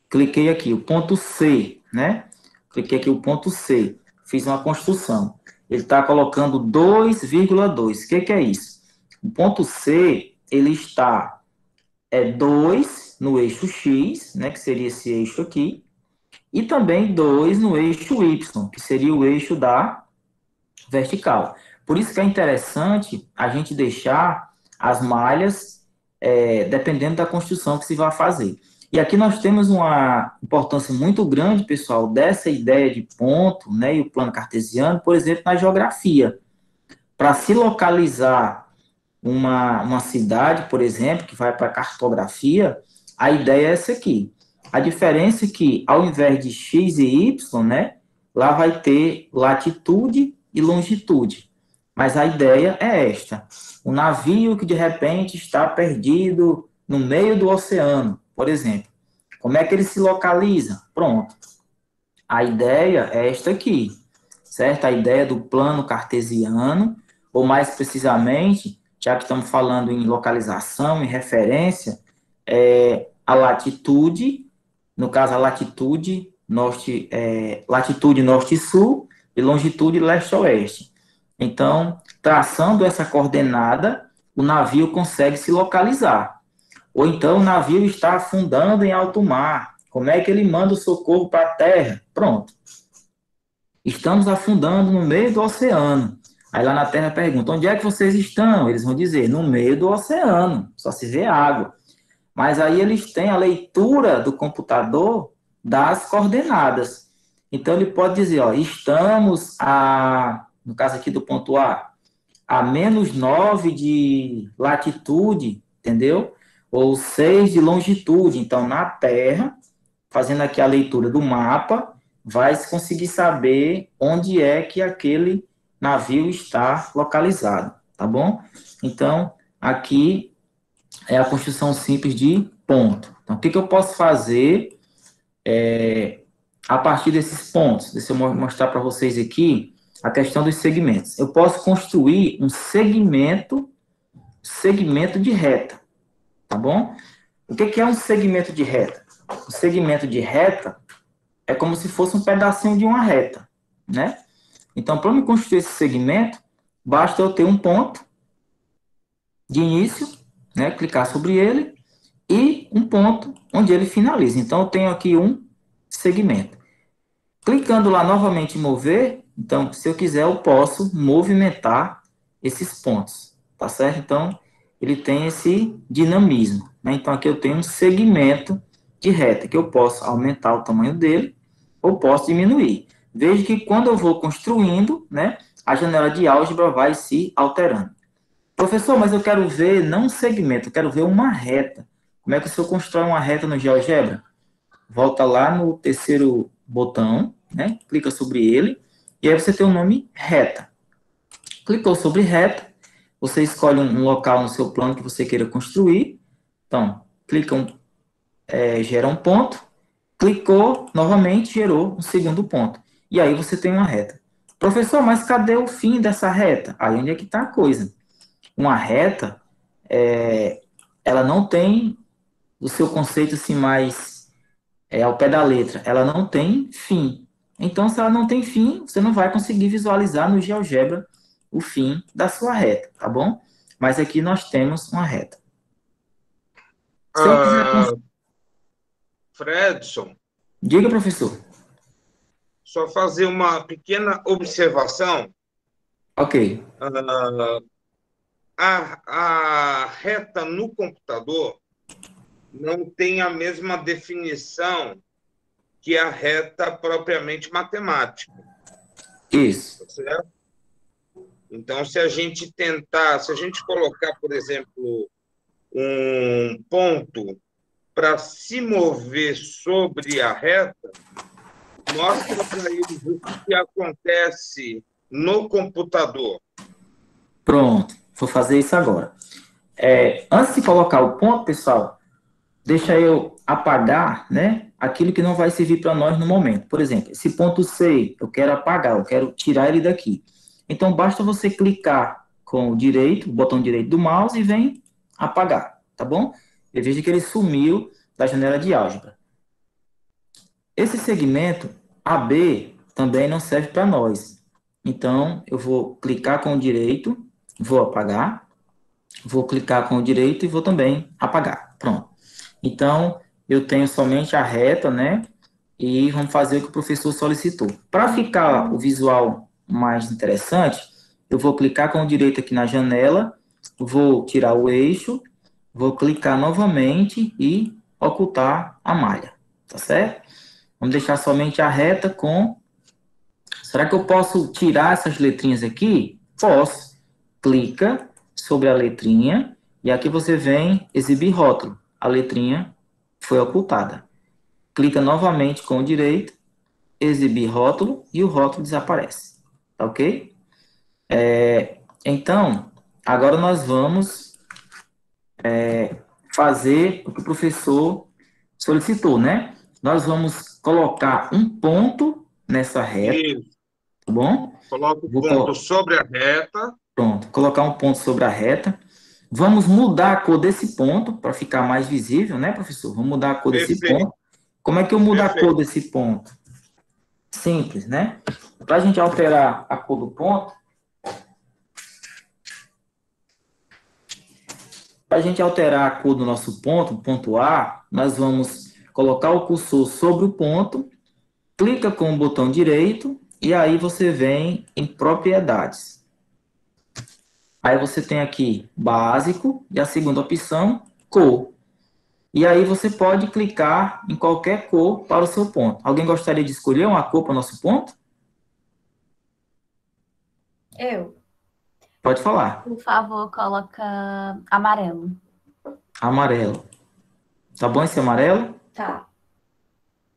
Cliquei aqui, o ponto C, né? Cliquei aqui o ponto C. Fiz uma construção. Ele está colocando 2,2. O que é isso? O ponto C, ele está 2 no eixo X, né? Que seria esse eixo aqui. E também 2 no eixo Y, que seria o eixo da vertical. Por isso que é interessante a gente deixar as malhas dependendo da construção que se vai fazer. E aqui nós temos uma importância muito grande, pessoal, dessa ideia de ponto, né, e o plano cartesiano, por exemplo, na geografia. Para se localizar uma cidade, por exemplo, que vai para a cartografia, a ideia é essa aqui. A diferença é que, ao invés de x e y, né, lá vai ter latitude e longitude. Mas a ideia é esta. Um navio que, de repente, está perdido no meio do oceano, por exemplo. Como é que ele se localiza? Pronto. A ideia é esta aqui, certo? A ideia do plano cartesiano, ou mais precisamente, já que estamos falando em localização, em referência, é a latitude, no caso a latitude norte-sul e longitude leste-oeste. Então, traçando essa coordenada, o navio consegue se localizar. Ou então o navio está afundando em alto mar. Como é que ele manda o socorro para a terra? Pronto. Estamos afundando no meio do oceano. Aí lá na terra pergunta, onde é que vocês estão? Eles vão dizer, no meio do oceano, só se vê água. Mas aí eles têm a leitura do computador das coordenadas. Então ele pode dizer, ó, estamos no caso aqui do ponto A -9 de latitude, entendeu? Ou 6 de longitude. Então, na Terra, fazendo aqui a leitura do mapa, vai se conseguir saber onde é que aquele navio está localizado, tá bom? Então, aqui é a construção simples de ponto. Então, o que eu posso fazer a partir desses pontos? Deixa eu mostrar para vocês aqui a questão dos segmentos. Eu posso construir um segmento de reta, tá bom? O que é um segmento de reta? O segmento de reta é como se fosse um pedacinho de uma reta, né? Então, para eu construir esse segmento, basta eu ter um ponto de início, né? Clicar sobre ele e um ponto onde ele finaliza. Então, eu tenho aqui um segmento. Clicando lá novamente em mover, então, se eu quiser, eu posso movimentar esses pontos, tá certo? Então, ele tem esse dinamismo, né? Então, aqui eu tenho um segmento de reta, que eu posso aumentar o tamanho dele, ou posso diminuir. Veja que quando eu vou construindo, né, a janela de álgebra vai se alterando. Professor, mas eu quero ver não um segmento, eu quero ver uma reta. Como é que o senhor constrói uma reta no GeoGebra? Volta lá no terceiro botão, né? Clica sobre ele, e aí você tem o nome reta. Clicou sobre reta, você escolhe um local no seu plano que você queira construir. Então, gera um ponto, clicou, novamente gerou um segundo ponto. E aí você tem uma reta. Professor, mas cadê o fim dessa reta? Aí onde é que está a coisa? Uma reta, ela não tem do seu conceito assim mais ao pé da letra, ela não tem fim. Então, se ela não tem fim, você não vai conseguir visualizar no GeoGebra o fim da sua reta, tá bom? Mas aqui nós temos uma reta. Se eu quiser... Fredson, Diga, professor. só fazer uma pequena observação. Ok. A reta no computador não tem a mesma definição que a reta propriamente matemática. Isso. Tá certo? Então, se a gente colocar, por exemplo, um ponto para se mover sobre a reta, mostra para eles o que acontece no computador. Pronto, vou fazer isso agora. Antes de colocar o ponto, pessoal, deixa eu apagar, né, aquilo que não vai servir para nós no momento. Por exemplo, esse ponto C, eu quero apagar, eu quero tirar ele daqui. Então, basta você clicar com o botão direito do mouse e vem apagar, tá bom? Eu vejo que ele sumiu da janela de álgebra. Esse segmento AB também não serve para nós. Então, eu vou clicar com o direito, vou apagar, vou clicar com o direito e vou também apagar. Pronto. Então, eu tenho somente a reta, né? E vamos fazer o que o professor solicitou. Para ficar o visual mais interessante, eu vou clicar com o direito aqui na janela, vou tirar o eixo, vou clicar novamente e ocultar a malha, tá certo? Vamos deixar somente a reta com... Será que eu posso tirar essas letrinhas aqui? Posso. Clica sobre a letrinha e aqui você vem exibir rótulo. A letrinha foi ocultada. Clica novamente com o direito, exibir rótulo e o rótulo desaparece. Tá ok? Então, agora nós vamos fazer o que o professor solicitou, né? Nós vamos colocar um ponto nessa reta, Isso. tá bom? Coloca o ponto sobre a reta. Pronto, colocar um ponto sobre a reta. Vamos mudar a cor desse ponto para ficar mais visível, né, professor? Vamos mudar a cor desse ponto. Como é que eu mudo a cor desse ponto? Simples, né? Para a gente alterar a cor do ponto, para a gente alterar a cor do nosso ponto, ponto A, nós vamos colocar o cursor sobre o ponto, clica com o botão direito e aí você vem em propriedades. Aí você tem aqui básico e a segunda opção, cor. E aí você pode clicar em qualquer cor para o seu ponto. Alguém gostaria de escolher uma cor para o nosso ponto? Eu. Pode falar. Por favor, coloca amarelo. Amarelo. Tá bom esse amarelo? Tá.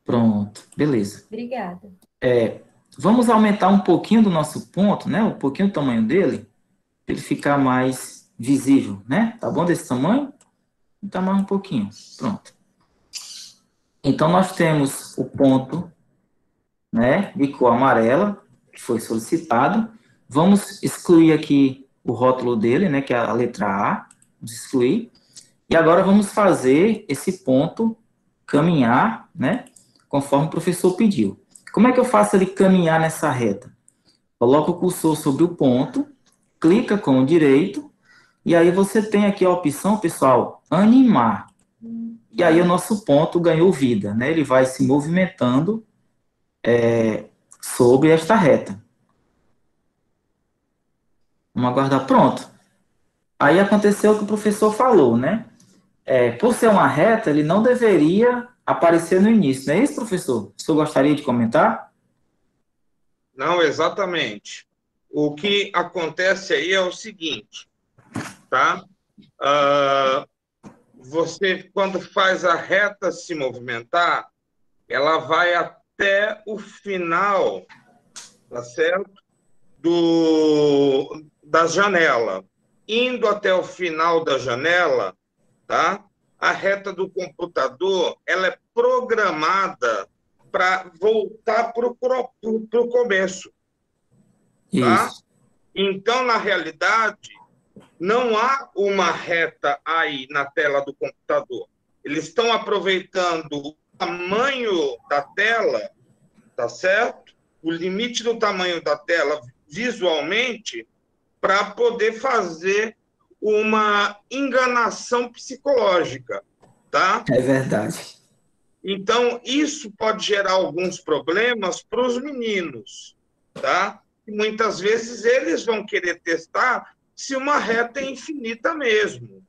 Pronto, beleza. Obrigada. Vamos aumentar um pouquinho do nosso ponto, né? Um pouquinho o tamanho dele, para ele ficar mais visível, né? Tá bom desse tamanho? Então, mais um pouquinho. Pronto. Então, nós temos o ponto, né, de cor amarela, que foi solicitado. Vamos excluir aqui o rótulo dele, né, que é a letra A. Vamos excluir. E agora vamos fazer esse ponto caminhar, né, conforme o professor pediu. Como é que eu faço ele caminhar nessa reta? Coloca o cursor sobre o ponto, clica com o direito, e aí você tem aqui a opção, pessoal, animar. E aí o nosso ponto ganhou vida, né? Ele vai se movimentando sobre esta reta. Vamos aguardar. Pronto. Aí aconteceu o que o professor falou, né? Por ser uma reta, ele não deveria aparecer no início. Não é isso, professor? O senhor gostaria de comentar? Não, exatamente. O que acontece aí é o seguinte, tá? Você, quando faz a reta se movimentar, ela vai até o final, tá certo? Da janela. Indo até o final da janela, tá? A reta do computador, ela é programada para voltar para o começo, tá? Isso. Então, na realidade, não há uma reta aí na tela do computador. eles estão aproveitando o tamanho da tela, tá certo? O limite do tamanho da tela visualmente para poder fazer uma enganação psicológica, tá? É verdade. Então, isso pode gerar alguns problemas para os meninos, tá? E muitas vezes eles vão querer testar se uma reta é infinita mesmo,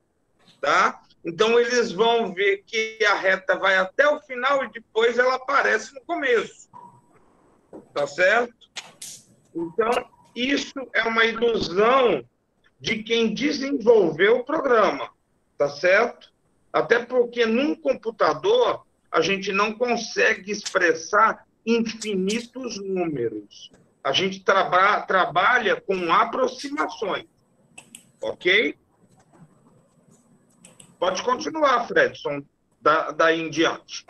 tá? Então, eles vão ver que a reta vai até o final e depois ela aparece no começo, tá certo? Então, isso é uma ilusão de quem desenvolveu o programa, tá certo? Até porque num computador a gente não consegue expressar infinitos números. A gente trabalha com aproximações, ok? Pode continuar, Fredson, daí em diante.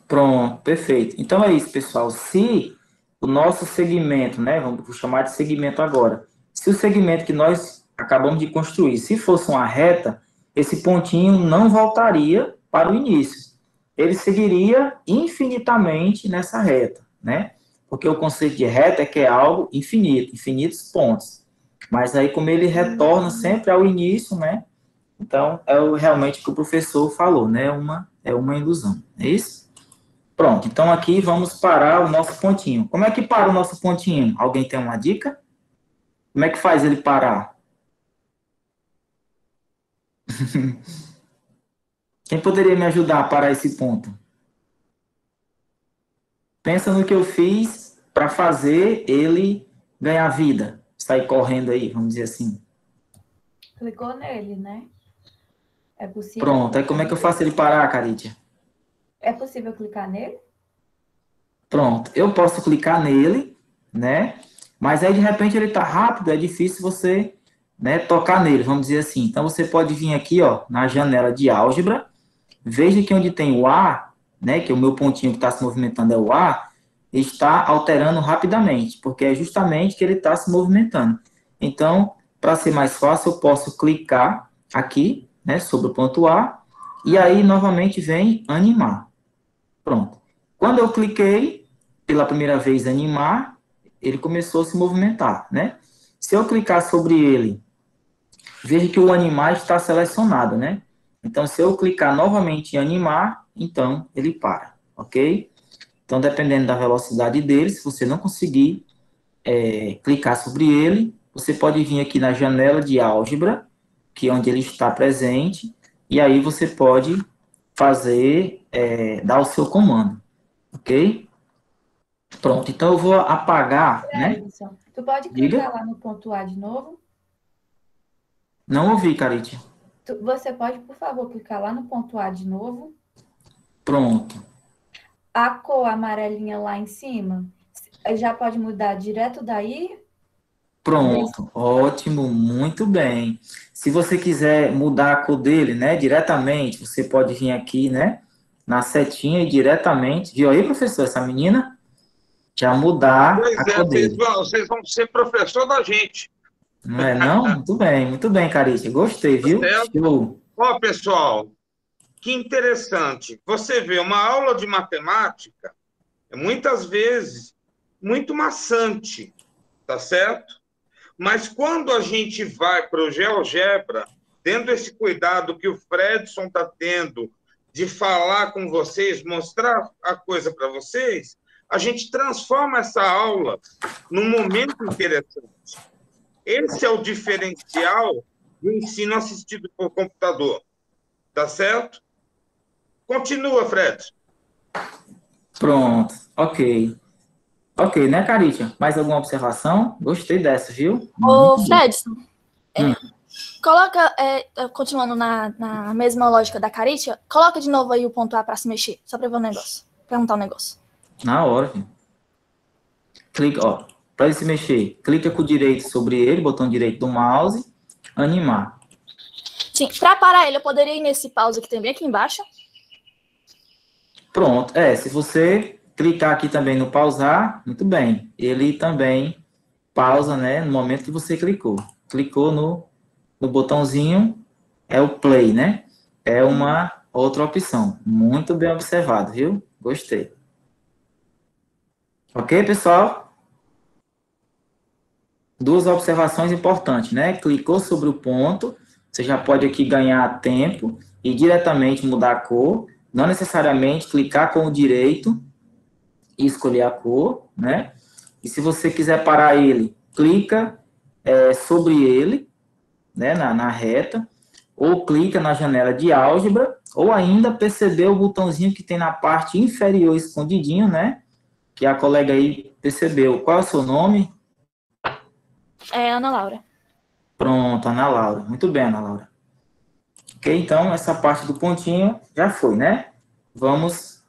Pronto, perfeito. Então é isso, pessoal. Se o nosso segmento, né, vamos chamar de segmento agora, se o segmento que nós acabamos de construir, se fosse uma reta, esse pontinho não voltaria para o início. Ele seguiria infinitamente nessa reta, né? Porque o conceito de reta é que é algo infinito, infinitos pontos. Mas aí, como ele retorna sempre ao início, né? Então, é realmente o que o professor falou, né? É uma ilusão, é isso? Pronto, então aqui vamos parar o nosso pontinho. Como é que para o nosso pontinho? Alguém tem uma dica? Como é que faz ele parar? Quem poderia me ajudar a parar esse ponto? Pensa no que eu fiz para fazer ele ganhar vida, sair correndo aí, vamos dizer assim. Clicou nele, né? É possível. Pronto, aí como é que eu faço ele parar, Caritia? É possível clicar nele? Pronto, eu posso clicar nele, né? Mas aí de repente ele tá rápido, é difícil você, né, tocar nele, vamos dizer assim. Então você pode vir aqui, ó, na janela de álgebra, veja que onde tem o A, né, que o meu pontinho que está se movimentando é o A, está alterando rapidamente, porque é justamente que ele está se movimentando. Então, para ser mais fácil, eu posso clicar aqui, né, sobre o ponto A, e aí novamente vem animar. Pronto. Quando eu cliquei, pela primeira vez animar, ele começou a se movimentar, né? Se eu clicar sobre ele, veja que o animar está selecionado, né? Então, se eu clicar novamente em animar, então ele para, ok? Então, dependendo da velocidade dele, se você não conseguir clicar sobre ele, você pode vir aqui na janela de álgebra, que é onde ele está presente, e aí você pode fazer, dar o seu comando, ok? Pronto, então eu vou apagar, né? Edson, tu pode Diga. clicar lá no ponto A de novo? Não ouvi, Caritia. Você pode, por favor, clicar lá no ponto A de novo? Pronto. A cor amarelinha lá em cima, já pode mudar direto daí? Pronto, ótimo, muito bem. Se você quiser mudar a cor dele, né, diretamente, você pode vir aqui, né, na setinha e diretamente. Viu aí, professor, essa menina? Já mudar Pois a cor dele. vocês vão ser professor da gente. Não é não? Muito bem, Caricia. Gostei, viu? Show. Ó, pessoal, que interessante. Você vê, uma aula de matemática é muitas vezes muito maçante, tá certo? Mas quando a gente vai para o GeoGebra, tendo esse cuidado que o Fredson está tendo de falar com vocês, mostrar a coisa para vocês, a gente transforma essa aula num momento interessante. Esse é o diferencial do ensino assistido por computador. Tá certo? Continua, Fred. Pronto, ok. Ok, né, Caricia? Mais alguma observação? Gostei dessa, viu? Ô, Fredson, Hum. coloca, continuando na mesma lógica da Caricia, coloca de novo aí o ponto A para se mexer, só para ver um negócio, perguntar um negócio. Na hora, filho. Clica, ó, para ele se mexer, clica com o direito sobre ele, botão direito do mouse, animar. Sim, para parar ele, eu poderia ir nesse pause que tem bem aqui embaixo? Pronto, se você clicar aqui também no pausar, muito bem, ele também pausa, né, no momento que você clicou. Clicou no botãozinho, é o play, né? É uma outra opção. Muito bem observado, viu? Gostei. Ok, pessoal? Duas observações importantes, né? Clicou sobre o ponto, você já pode aqui ganhar tempo e diretamente mudar a cor. Não necessariamente clicar com o direito e escolher a cor, né? E se você quiser parar ele, clica sobre ele, né, na reta, ou clica na janela de álgebra, ou ainda percebeu o botãozinho que tem na parte inferior escondidinho, né? Que a colega aí percebeu. Qual é o seu nome? É Ana Laura. Pronto, Ana Laura. Muito bem, Ana Laura. Ok, então essa parte do pontinho já foi, né? Vamos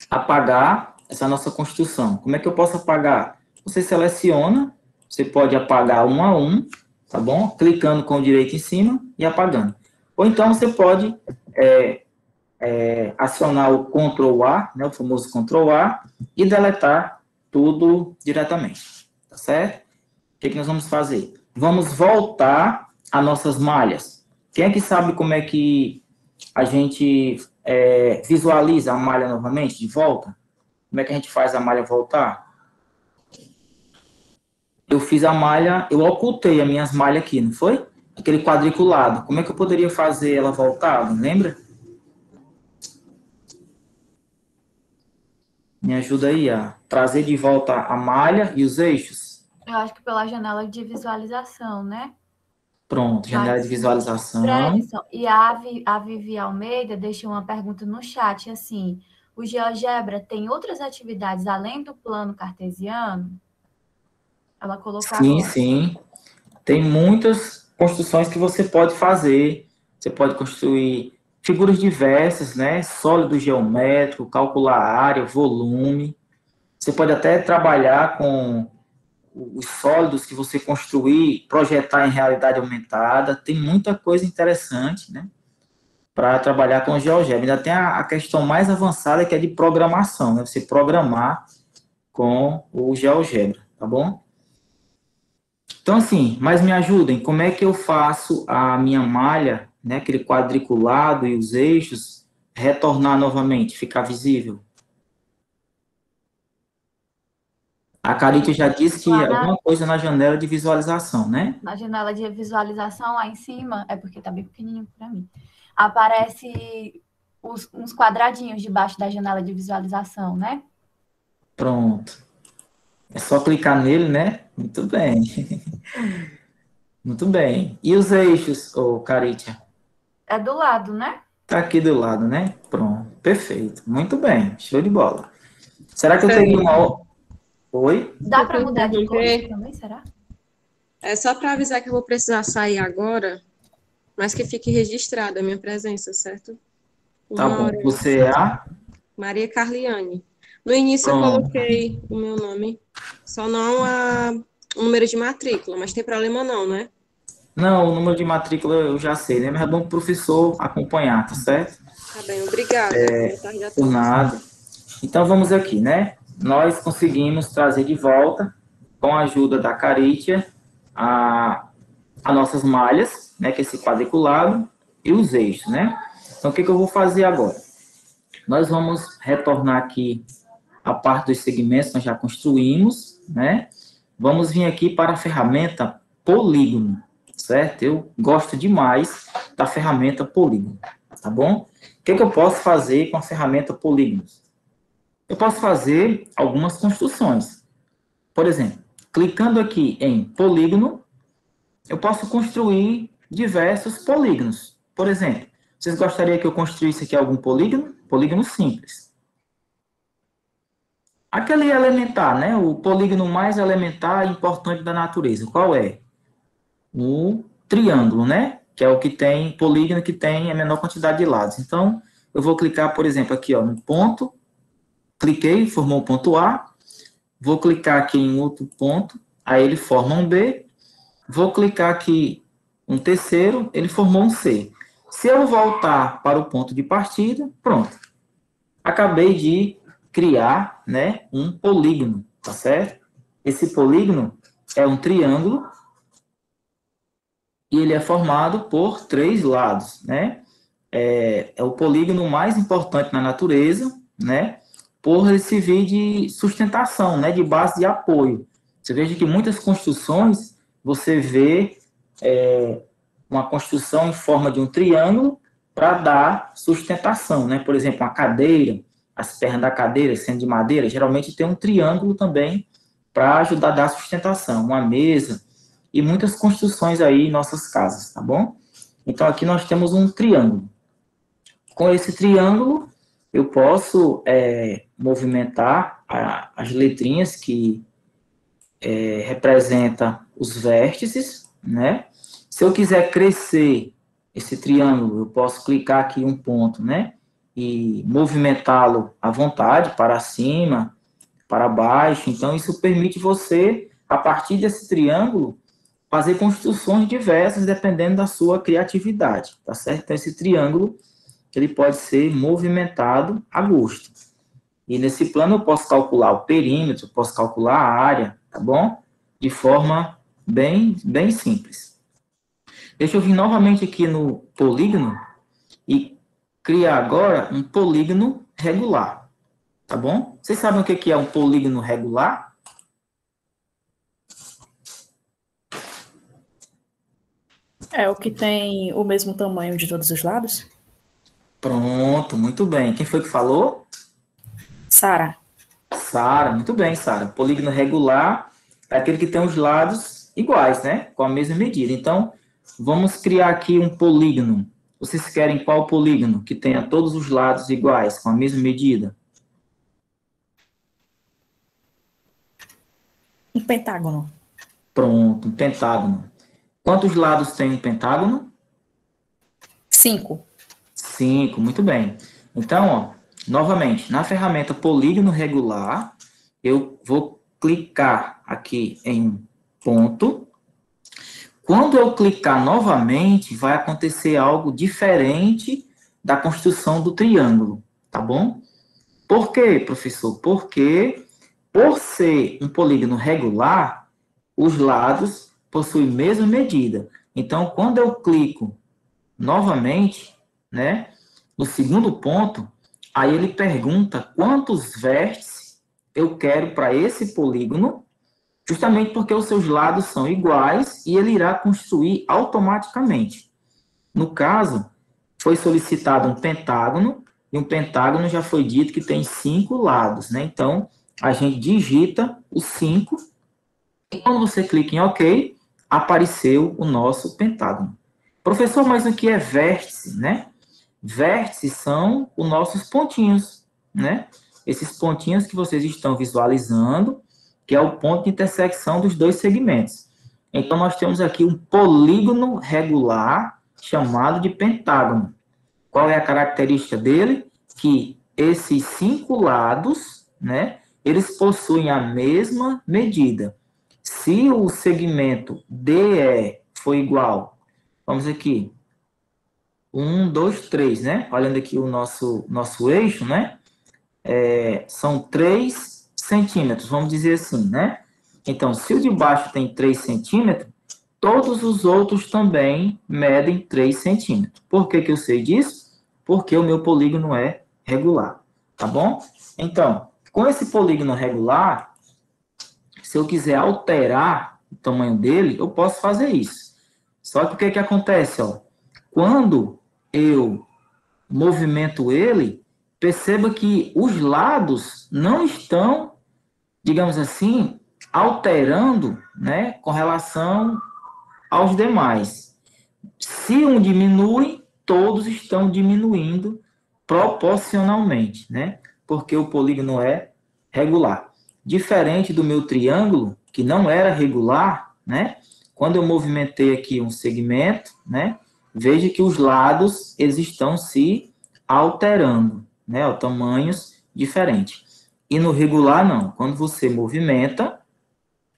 apagar essa nossa construção. Como é que eu posso apagar? Você seleciona, você pode apagar um a um, tá bom? Clicando com o direito em cima e apagando. Ou então você pode acionar o Ctrl A, né, o famoso Ctrl A, e deletar tudo diretamente, tá certo? O que nós vamos fazer? Vamos voltar às nossas malhas. Quem é que sabe como é que a gente visualiza a malha novamente, de volta? Como é que a gente faz a malha voltar? Eu fiz a malha, eu ocultei as minhas malhas aqui, não foi? Aquele quadriculado. Como é que eu poderia fazer ela voltar? Lembra? Me ajuda aí a trazer de volta a malha e os eixos. Eu acho que pela janela de visualização, né? Pronto, janela de visualização. Fredson, e a Vivi Almeida deixou uma pergunta no chat, assim, o GeoGebra tem outras atividades além do plano cartesiano? Ela colocou Sim, agora. sim. Tem muitas construções que você pode fazer. Você pode construir figuras diversas, né? Sólido geométrico, calcular área, volume. Você pode até trabalhar com os sólidos que você construir, projetar em realidade aumentada. Tem muita coisa interessante, né? Para trabalhar com o GeoGebra. Ainda tem a questão mais avançada, que é de programação, né? Você programar com o GeoGebra, tá bom? Então, assim, mas me ajudem, como é que eu faço a minha malha, né, aquele quadriculado e os eixos, retornar novamente, ficar visível? A Carita já disse que é alguma coisa na janela de visualização, né? Na janela de visualização, lá em cima, é porque tá bem pequenininho para mim, aparece uns quadradinhos debaixo da janela de visualização, né? Pronto. É só clicar nele, né? Muito bem. Muito bem. E os eixos, Carita? É do lado, né? Tá aqui do lado, né? Pronto. Perfeito. Muito bem. Show de bola. Será que eu teria uma... Oi? Dá para mudar de cor também, será? É só para avisar que eu vou precisar sair agora, mas que fique registrada a minha presença, certo? Tá bom. Você é a? Maria Carliane. No início eu coloquei o meu nome, só não o número de matrícula, mas tem problema não, né? Não, o número de matrícula eu já sei, né? Mas é bom o professor acompanhar, tá certo? Tá bem, obrigada. Por nada. Então vamos aqui, né? Nós conseguimos trazer de volta, com a ajuda da Caritia, as nossas malhas, né? Que é esse quadriculado, e os eixos, né? Então o que eu vou fazer agora? Nós vamos retornar aqui a parte dos segmentos que nós já construímos, né? Vamos vir aqui para a ferramenta polígono, certo? Eu gosto demais da ferramenta polígono, tá bom? O que eu posso fazer com a ferramenta polígono? Eu posso fazer algumas construções. Por exemplo, clicando aqui em polígono, eu posso construir diversos polígonos. Por exemplo, vocês gostariam que eu construísse aqui algum polígono? Polígono simples. Aquele elementar, né? O polígono mais elementar e importante da natureza. Qual é? O triângulo, né? Que é o que tem, polígono que tem a menor quantidade de lados. Então, eu vou clicar, por exemplo, aqui, ó, no ponto. Cliquei, formou um ponto A. Vou clicar aqui em outro ponto. Aí ele forma um B. Vou clicar aqui um terceiro. Ele formou um C. Se eu voltar para o ponto de partida, pronto. Acabei de criar, né, um polígono, tá certo? Esse polígono é um triângulo e ele é formado por 3 lados, né? é o polígono mais importante na natureza, né? Por ele servir de sustentação, né? De base de apoio. Você veja que muitas construções, você vê uma construção em forma de um triângulo para dar sustentação, né? Por exemplo, uma cadeira, as pernas da cadeira sendo de madeira, geralmente tem um triângulo também para ajudar a dar sustentação, uma mesa e muitas construções aí em nossas casas, tá bom? Então, aqui nós temos um triângulo. Com esse triângulo, eu posso movimentar as letrinhas que representam os vértices, né? Se eu quiser crescer esse triângulo, eu posso clicar aqui em um ponto, né? E movimentá-lo à vontade, para cima, para baixo. Então, isso permite você, a partir desse triângulo, fazer construções diversas, dependendo da sua criatividade, tá certo? Então, esse triângulo, ele pode ser movimentado a gosto. E nesse plano eu posso calcular o perímetro, posso calcular a área, tá bom? De forma bem simples. Deixa eu vir novamente aqui no polígono e criar agora um polígono regular, tá bom? Vocês sabem o que é um polígono regular? É o que tem o mesmo tamanho de todos os lados? Pronto, muito bem. Quem foi que falou? Sara. Sara, muito bem, Sara. Polígono regular é aquele que tem os lados iguais, né? Com a mesma medida. Então, vamos criar aqui um polígono. Vocês querem qual polígono? Que tenha todos os lados iguais, com a mesma medida? Um pentágono. Pronto, um pentágono. Quantos lados tem um pentágono? 5. 5, muito bem. Então, ó, novamente, na ferramenta polígono regular, eu vou clicar aqui em um ponto. Quando eu clicar novamente, vai acontecer algo diferente da construção do triângulo, tá bom? Por quê, professor? Porque, por ser um polígono regular, os lados possuem a mesma medida. Então, quando eu clico novamente, né, no segundo ponto, aí ele pergunta quantos vértices eu quero para esse polígono, justamente porque os seus lados são iguais e ele irá construir automaticamente. No caso, foi solicitado um pentágono, e um pentágono já foi dito que tem 5 lados, né? Então, a gente digita os 5, e quando você clica em OK, apareceu o nosso pentágono. Professor, mas o que é vértice, né? Vértices são os nossos pontinhos, né? Esses pontinhos que vocês estão visualizando, que é o ponto de intersecção dos dois segmentos. Então, nós temos aqui um polígono regular chamado de pentágono. Qual é a característica dele? Que esses 5 lados, né, eles possuem a mesma medida. Se o segmento DE for igual, vamos aqui, 1, 2, 3, né? Olhando aqui o nosso eixo, né? São 3 centímetros, vamos dizer assim, né? Então, se o de baixo tem 3 centímetros, todos os outros também medem 3 centímetros. Por que eu sei disso? Porque o meu polígono é regular, tá bom? Então, com esse polígono regular, se eu quiser alterar o tamanho dele, eu posso fazer isso. Só que o que acontece, ó? Quando eu movimento ele, perceba que os lados não estão, digamos assim, alterando, né, com relação aos demais. Se um diminui, todos estão diminuindo proporcionalmente, né? Porque o polígono é regular. Diferente do meu triângulo, que não era regular, né? Quando eu movimentei aqui um segmento, né? Veja que os lados, eles estão se alterando, né? Ó, tamanhos diferentes. E no regular, não. Quando você movimenta,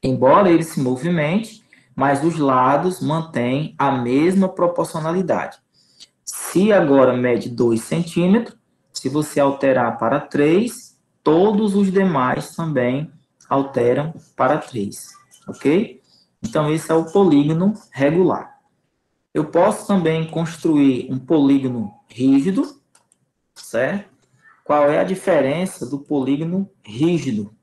embora ele se movimente, mas os lados mantêm a mesma proporcionalidade. Se agora mede 2 centímetros, se você alterar para 3, todos os demais também alteram para 3, ok? Então, esse é o polígono regular. Eu posso também construir um polígono rígido, certo? Qual é a diferença do polígono rígido?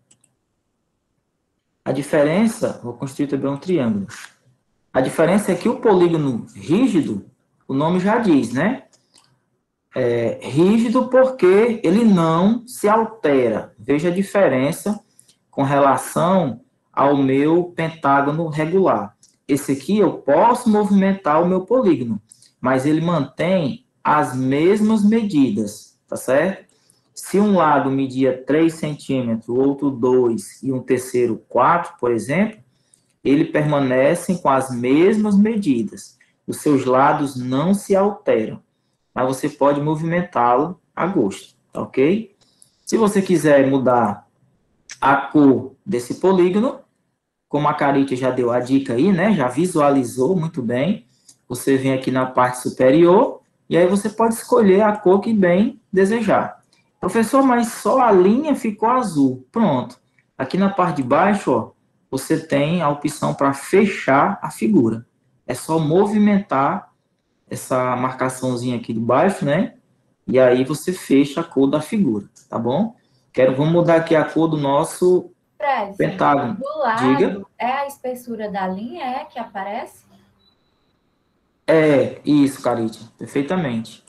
A diferença, vou construir também um triângulo. A diferença é que o polígono rígido, o nome já diz, né? É rígido porque ele não se altera. Veja a diferença com relação ao meu pentágono regular. Esse aqui eu posso movimentar o meu polígono, mas ele mantém as mesmas medidas, tá certo? Se um lado media 3 centímetros, o outro 2 e um terceiro 4, por exemplo, ele permanecem com as mesmas medidas. Os seus lados não se alteram, mas você pode movimentá-lo a gosto, tá ok? Se você quiser mudar a cor desse polígono, como a Carita já deu a dica aí, né? Já visualizou muito bem. Você vem aqui na parte superior e aí você pode escolher a cor que bem desejar. Professor, mas só a linha ficou azul. Pronto. Aqui na parte de baixo, ó, você tem a opção para fechar a figura. É só movimentar essa marcaçãozinha aqui de baixo, né? E aí você fecha a cor da figura, tá bom? Vamos mudar aqui a cor do nosso pentágono. Do lado, diga. é a espessura da linha que aparece? É, isso, Carite, perfeitamente.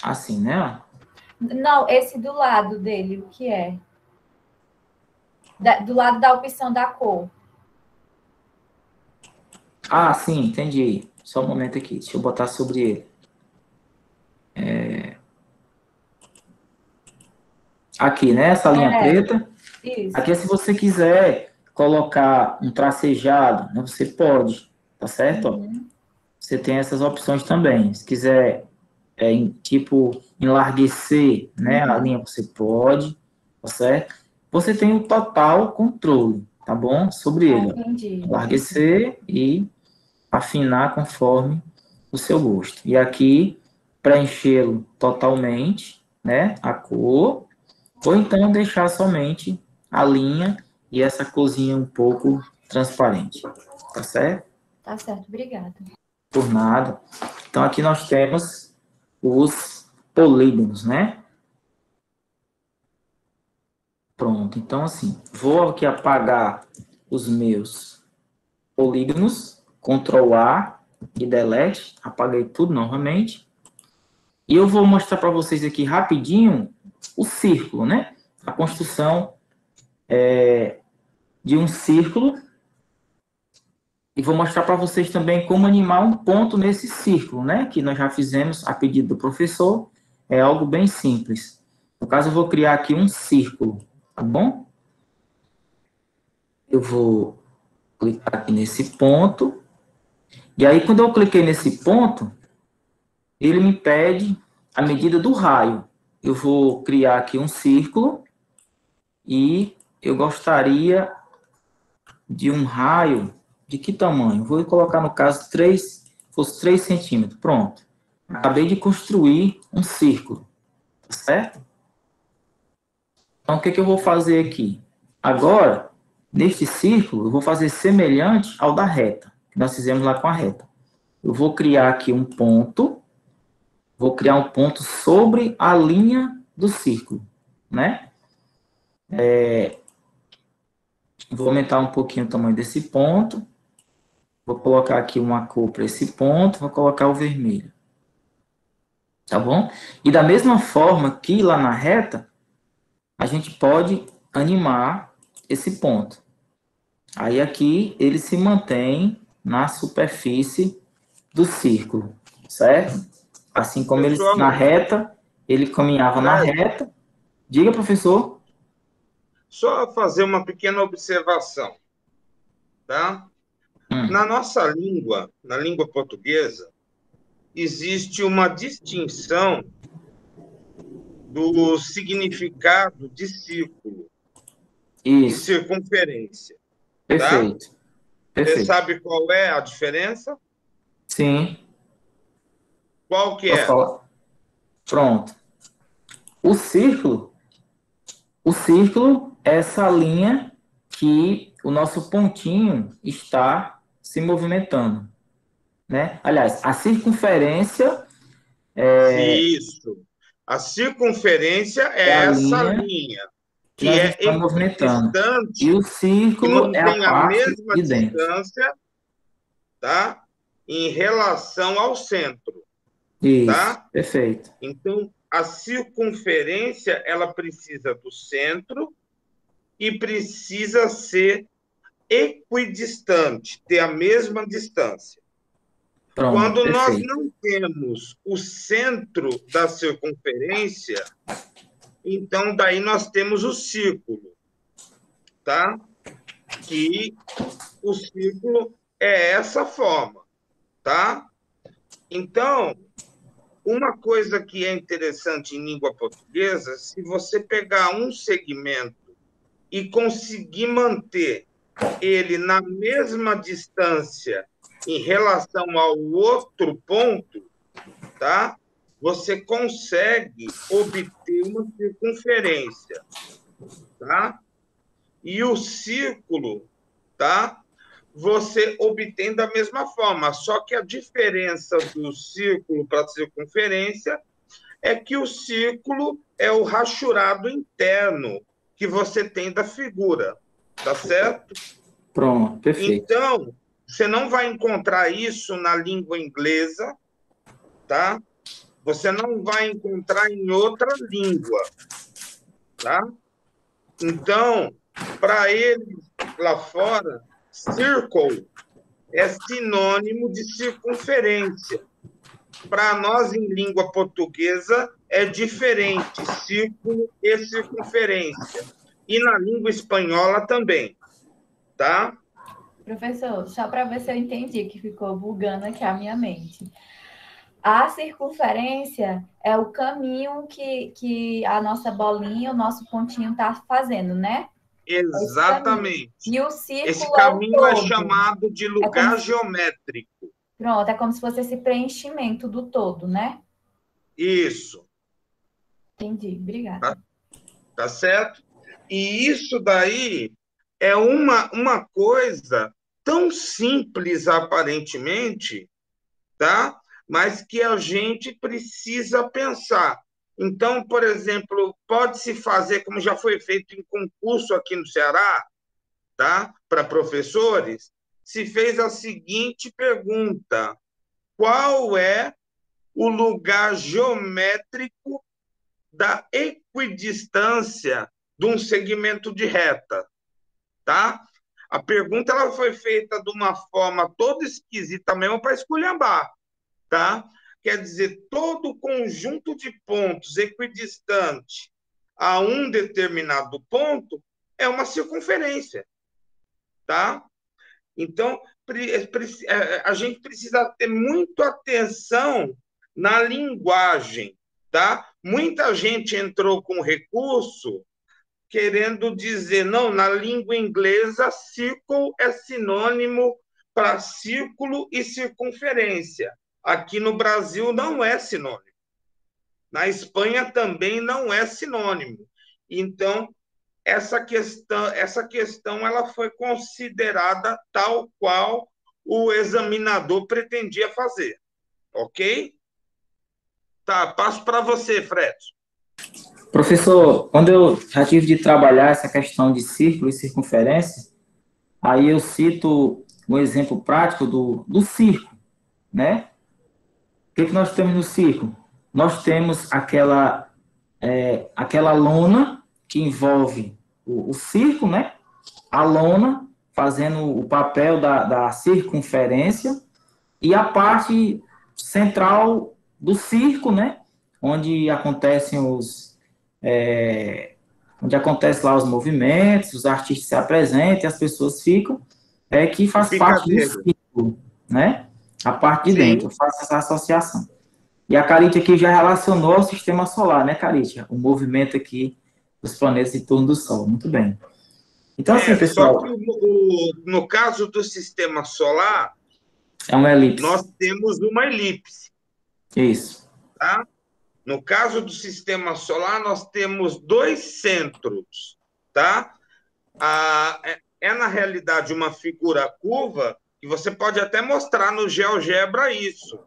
Assim, né? Não, esse do lado dele, o que é? Do lado da opção da cor. Ah, sim, entendi. Só um momento aqui, deixa eu botar sobre ele. Aqui, né? Essa linha preta. Isso. Aqui, se você quiser colocar um tracejado, né, você pode, tá certo? Uhum. Você tem essas opções também. Se quiser, enlarguecer, né, a linha, você pode, tá certo? Você tem o total controle, tá bom? Sobre ele. Entendi. Enlarguecer e afinar conforme o seu gosto. E aqui, preenchê-lo totalmente, né, a cor, ou então deixar somente a linha e essa corzinha um pouco transparente, tá certo? Tá certo, obrigada. Por nada. Então, aqui nós temos os polígonos, né? Pronto, então assim, vou aqui apagar os meus polígonos, Ctrl A e Delete, apaguei tudo novamente. E eu vou mostrar para vocês aqui rapidinho o círculo, né? A construção de um círculo. E vou mostrar para vocês também como animar um ponto nesse círculo, né? Que nós já fizemos a pedido do professor. É algo bem simples. No caso, eu vou criar aqui um círculo, tá bom? Eu vou clicar aqui nesse ponto. E aí, quando eu cliquei nesse ponto, ele me pede a medida do raio. Eu vou criar aqui um círculo e eu gostaria de um raio de que tamanho? Vou colocar, no caso, 3 centímetros. Pronto. Acabei de construir um círculo, certo? Então, o que eu vou fazer aqui? Agora, neste círculo, eu vou fazer semelhante ao da reta, que nós fizemos lá com a reta. Eu vou criar aqui um ponto, vou criar um ponto sobre a linha do círculo, né? Vou aumentar um pouquinho o tamanho desse ponto. Vou colocar aqui uma cor para esse ponto, vou colocar o vermelho. Tá bom? E da mesma forma que lá na reta, a gente pode animar esse ponto. Aí aqui ele se mantém na superfície do círculo, certo? Assim como ele na reta, ele caminhava na reta. Diga, professor. Só fazer uma pequena observação, tá? Na nossa língua, na língua portuguesa, existe uma distinção do significado de círculo e circunferência. Perfeito. Tá? Perfeito. Você sabe qual é a diferença? Sim. Qual que é? Pronto. O círculo é essa linha que o nosso pontinho está se movimentando. né? Aliás, a circunferência Isso. A circunferência é é a essa linha linha, que que nós é estamos movimentando. E equidistante, o que círculo é a mantém a parte mesma de dentro. distância, tá? Em relação ao centro, Isso, tá? perfeito. Então, a circunferência, ela precisa do centro e precisa ser equidistante, ter a mesma distância. Pronto, Quando nós perfeito. não temos o centro da circunferência, então daí nós temos o círculo, tá? Que o círculo é essa forma, tá? Então, uma coisa que é interessante em língua portuguesa, se você pegar um segmento e conseguir manter ele na mesma distância em relação ao outro ponto, tá? Você consegue obter uma circunferência, tá? E o círculo, tá? Você obtém da mesma forma, só que a diferença do círculo para a circunferência é que o círculo é o rachurado interno que você tem da figura, tá certo? Pronto, perfeito. Então, você não vai encontrar isso na língua inglesa, tá? Você não vai encontrar em outra língua, tá? Então, para eles lá fora, circle é sinônimo de circunferência. Para nós, em língua portuguesa, é diferente, círculo e circunferência. E na língua espanhola também, tá? Professor, só para ver se eu entendi, que ficou bugando aqui a minha mente. A circunferência é o caminho que a nossa bolinha, o nosso pontinho está fazendo, né? Exatamente. E o Esse círculo é o caminho é todo. chamado de lugar geométrico. Pronto, é como se fosse esse preenchimento do todo, né? Isso. Entendi, obrigada. Tá certo? E isso daí é uma coisa tão simples, aparentemente, tá? Mas que a gente precisa pensar. Então, por exemplo, pode-se fazer, como já foi feito em concurso aqui no Ceará, tá? Para professores, se fez a seguinte pergunta: qual é o lugar geométrico da equidistância de um segmento de reta, tá? A pergunta ela foi feita de uma forma toda esquisita mesmo para esculhambar, tá? Quer dizer, todo conjunto de pontos equidistante a um determinado ponto é uma circunferência, tá? Então, a gente precisa ter muito atenção na linguagem, tá? Muita gente entrou com recurso querendo dizer, não, na língua inglesa, círculo é sinônimo para círculo e circunferência. Aqui no Brasil não é sinônimo. Na Espanha também não é sinônimo. Então, essa questão ela foi considerada tal qual o examinador pretendia fazer, ok? Tá, passo para você, Fred. Professor, quando eu já tive de trabalhar essa questão de círculo e circunferência, aí eu cito um exemplo prático do circo, né? O que nós temos no circo? Nós temos aquela lona que envolve o circo, né? A lona fazendo o papel da circunferência e a parte central do circo, né? Onde acontecem onde acontece lá os movimentos, os artistas se apresentam, as pessoas ficam, que faz parte do círculo, né? A parte de dentro, eu faço essa associação. E a Caritia aqui já relacionou ao sistema solar, né, Caritia? O movimento aqui dos planetas em torno do Sol. Muito bem. Então, assim, pessoal... Só que no caso do sistema solar, é uma elipse. Nós temos uma elipse. Isso. Tá? No caso do sistema solar, nós temos dois centros. Tá? Na realidade, uma figura curva E você pode até mostrar no GeoGebra isso,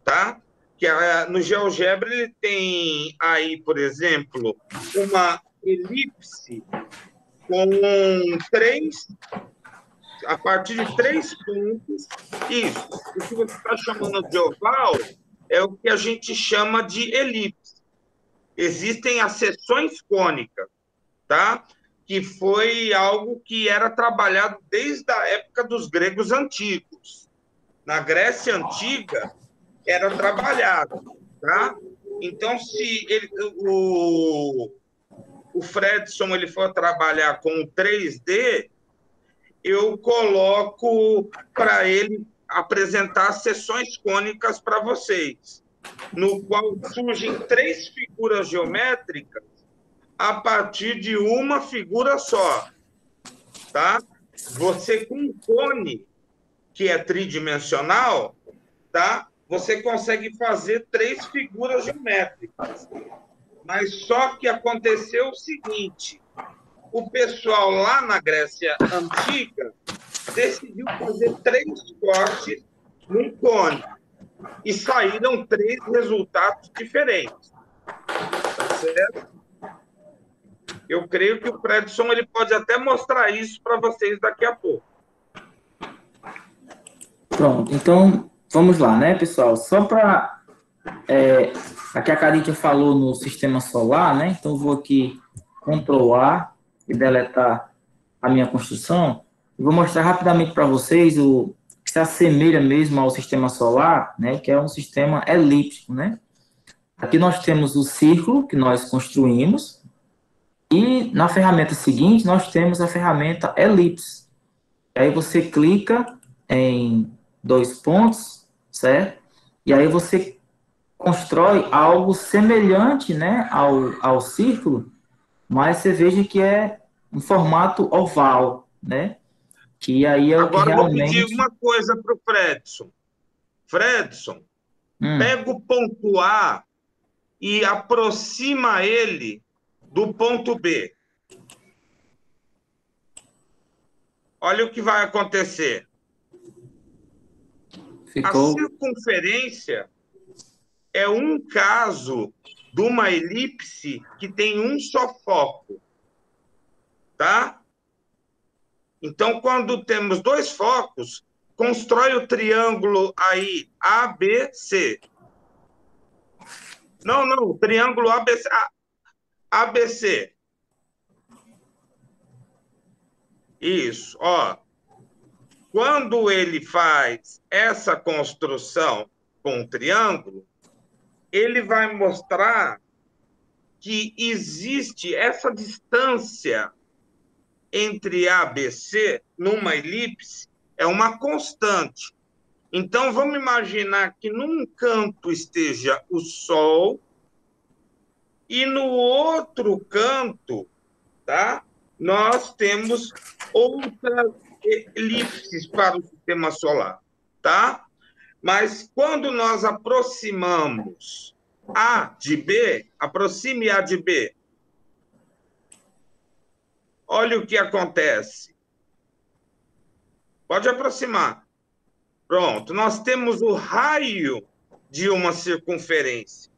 tá? Que no GeoGebra ele tem aí, por exemplo, uma elipse com a partir de 3 pontos. Isso. O que você está chamando de oval é o que a gente chama de elipse. Existem as seções cônicas, tá? Que foi algo que era trabalhado desde a época dos gregos antigos. Na Grécia Antiga, era trabalhado, tá? Então, se o Fredson ele for trabalhar com o 3D, eu coloco para ele apresentar seções cônicas para vocês, no qual surgem 3 figuras geométricas a partir de uma figura só, tá? Você com um cone, que é tridimensional, tá? Você consegue fazer 3 figuras geométricas. Mas só que aconteceu o seguinte, o pessoal lá na Grécia Antiga decidiu fazer 3 cortes num cone e saíram 3 resultados diferentes. Tá certo? Eu creio que o Fredson ele pode até mostrar isso para vocês daqui a pouco. Pronto, então vamos lá, né, pessoal? Só para... aqui a Caritia falou no sistema solar, né? Então eu vou aqui Ctrl+A e deletar a minha construção. Eu vou mostrar rapidamente para vocês o que se assemelha mesmo ao sistema solar, né? Que é um sistema elíptico, né? Aqui nós temos o círculo que nós construímos e na ferramenta seguinte nós temos a ferramenta elipse. Aí você clica em 2 pontos, certo? E aí você constrói algo semelhante, né, ao círculo, mas você veja que é um formato oval, né? Que aí é o que Agora realmente... eu vou pedir uma coisa para o Fredson. Fredson, pega o ponto A e aproxima ele do ponto B. Olha o que vai acontecer. Ficou... A circunferência é um caso de uma elipse que tem um só foco, tá? Então, quando temos 2 focos, constrói o triângulo aí ABC. Não, o triângulo ABC. ABC. Isso, ó. Quando ele faz essa construção com o triângulo, ele vai mostrar que existe essa distância entre A e BC numa elipse é uma constante. Então, vamos imaginar que num canto esteja o Sol e no outro canto, tá? Nós temos outras elipses para o sistema solar, tá? Mas quando nós aproximamos A de B, aproxime A de B, olha o que acontece. Pode aproximar. Pronto, nós temos o raio de uma circunferência.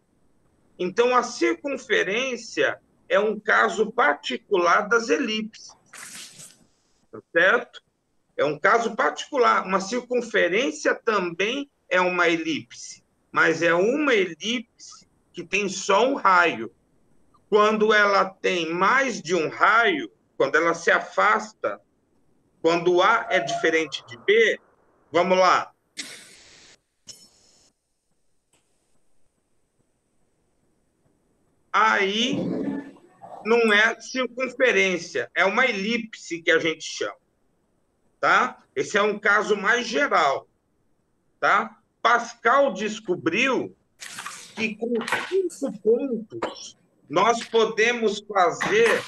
Então, a circunferência é um caso particular das elipses. Certo? É um caso particular. Uma circunferência também é uma elipse, mas é uma elipse que tem só um raio. Quando ela tem mais de um raio, quando ela se afasta, quando A é diferente de B, vamos lá. Aí não é circunferência, é uma elipse que a gente chama. Tá? Esse é um caso mais geral. Tá? Pascal descobriu que com 5 pontos nós podemos fazer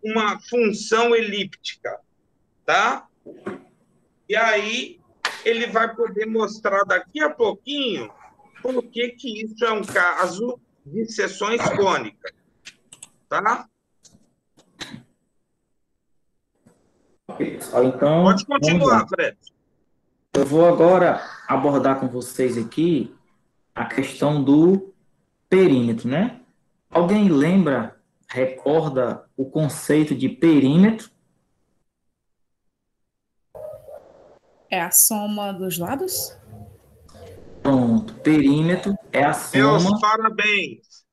uma função elíptica. Tá? E aí ele vai poder mostrar daqui a pouquinho por que isso é um caso de seções cônicas. Tá? Pessoal, então, Pode vamos lá. continuar, Fred. Eu vou agora abordar com vocês aqui a questão do perímetro, né? Alguém lembra, recorda o conceito de perímetro? É a soma dos lados? Pronto, perímetro é a Meus soma. parabéns.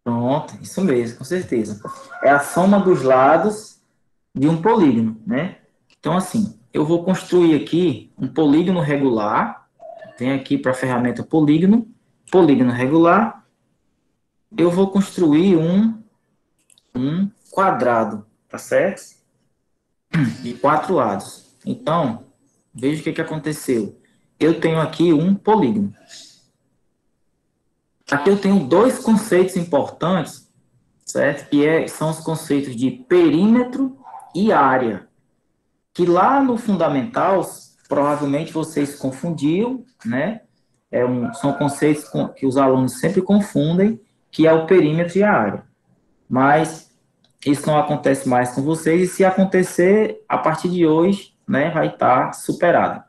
Pronto, isso mesmo, com certeza. É a soma dos lados de um polígono, né? Então, assim, eu vou construir aqui um polígono regular. Tem aqui para a ferramenta polígono regular. Eu vou construir um quadrado, tá certo? De 4 lados. Então, veja o que aconteceu. Eu tenho aqui um polígono. Aqui eu tenho dois conceitos importantes, certo? São os conceitos de perímetro e área. Que lá no fundamental, provavelmente vocês confundiam, né? São conceitos que os alunos sempre confundem, que é o perímetro e a área. Mas isso não acontece mais com vocês, e se acontecer, a partir de hoje, né, vai estar superado.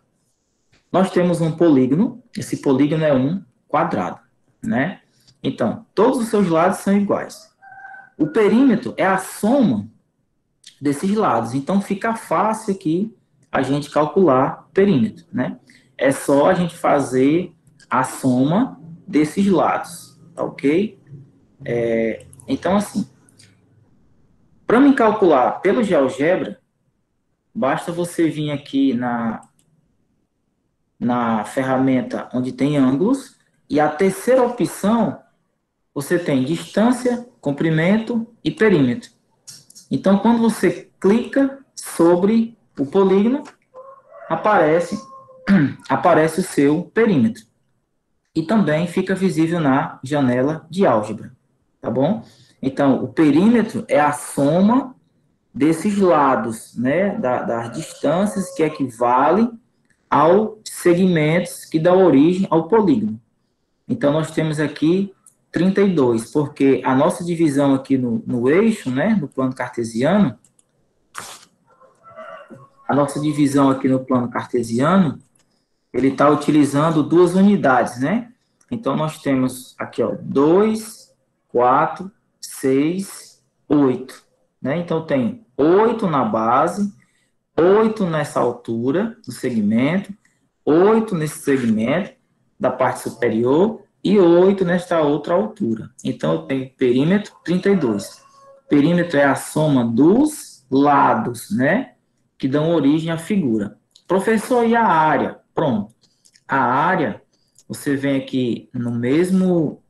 Nós temos um polígono, esse polígono é um quadrado, né? Então, todos os seus lados são iguais. O perímetro é a soma desses lados, então fica fácil aqui a gente calcular o perímetro, né? É só a gente fazer a soma desses lados, tá ok? Então, assim, para me calcular pelo GeoGebra, basta você vir aqui na ferramenta onde tem ângulos, e a terceira opção, você tem distância, comprimento e perímetro. Então, quando você clica sobre o polígono, aparece o seu perímetro. E também fica visível na janela de álgebra, tá bom? Então, o perímetro é a soma desses lados, né, das distâncias que equivalem aos segmentos que dão origem ao polígono. Então, nós temos aqui 32, porque a nossa divisão aqui no eixo, né, no plano cartesiano, ele está utilizando duas unidades, né? Então, nós temos aqui, ó, 2, 4, 6, 8, né? Então, tem 8 na base, 8 nessa altura do segmento, 8 nesse segmento da parte superior e 8 nesta outra altura. Então, eu tenho perímetro 32. Perímetro é a soma dos lados, né, que dão origem à figura. Professor, e a área? Pronto. A área, você vem aqui no mesmo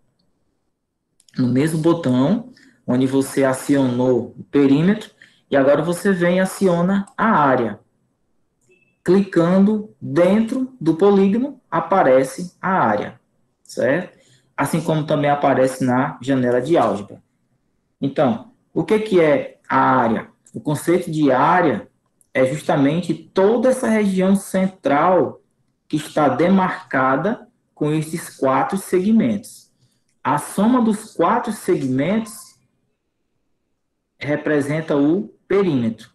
botão, onde você acionou o perímetro, e agora você vem e aciona a área. Clicando dentro do polígono, aparece a área, certo? Assim como também aparece na janela de álgebra. Então, o que é a área? O conceito de área é justamente toda essa região central que está demarcada com esses 4 segmentos. A soma dos 4 segmentos representa o perímetro.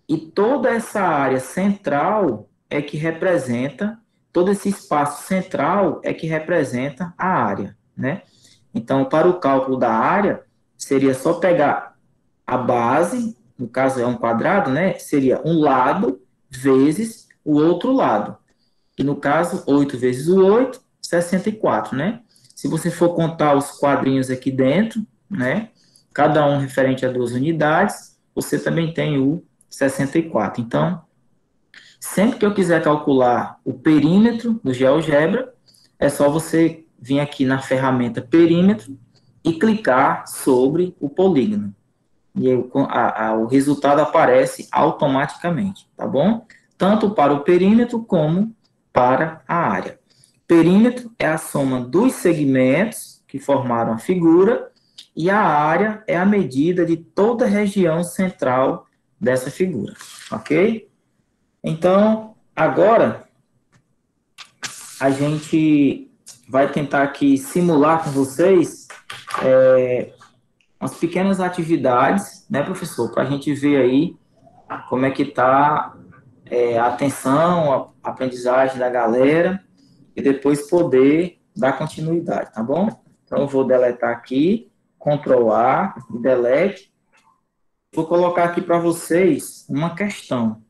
E toda essa área central é que representa, todo esse espaço central é que representa a área, né? Então, para o cálculo da área, seria só pegar a base, no caso é um quadrado, né? Seria um lado vezes o outro lado. E no caso, 8 vezes o 8, 64, né? Se você for contar os quadrinhos aqui dentro, né? Cada um referente a 2 unidades, você também tem o 64. Então, sempre que eu quiser calcular o perímetro do GeoGebra, é só você vir aqui na ferramenta perímetro e clicar sobre o polígono. E aí, o resultado aparece automaticamente, tá bom? Tanto para o perímetro como para a área. Perímetro é a soma dos segmentos que formaram a figura, e a área é a medida de toda a região central dessa figura, ok? Então, agora, a gente vai tentar aqui simular com vocês umas pequenas atividades, né, professor? Para a gente ver aí como é que está a atenção, a aprendizagem da galera, e depois poder dar continuidade, tá bom? Então, eu vou deletar aqui, Ctrl A, delete. Vou colocar aqui para vocês uma questão.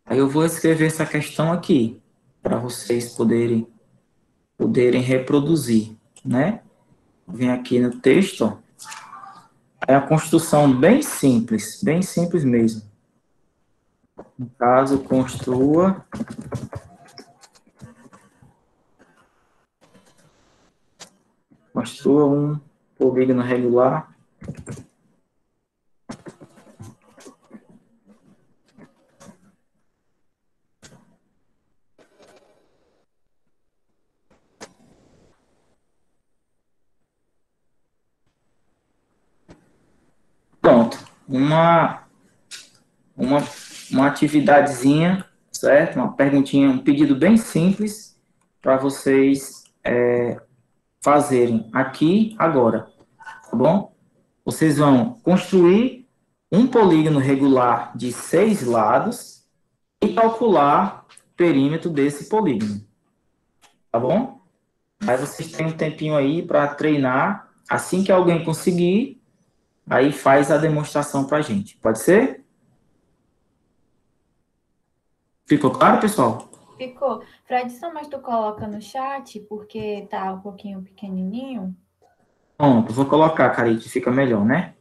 Aí eu vou escrever essa questão aqui, para vocês poderem reproduzir, né? Vem aqui no texto, ó. É a construção bem simples mesmo. No caso, construa um polígono regular pronto. Uma atividadezinha, certo? Uma perguntinha, um pedido bem simples para vocês fazerem aqui, agora, tá bom? Vocês vão construir um polígono regular de 6 lados e calcular o perímetro desse polígono, tá bom? Aí vocês têm um tempinho aí para treinar. Assim que alguém conseguir, aí faz a demonstração para a gente. Pode ser? Ficou claro, pessoal? Ficou. Fredson, mas tu coloca no chat porque tá um pouquinho pequenininho. Pronto, vou colocar, Karite, fica melhor, né?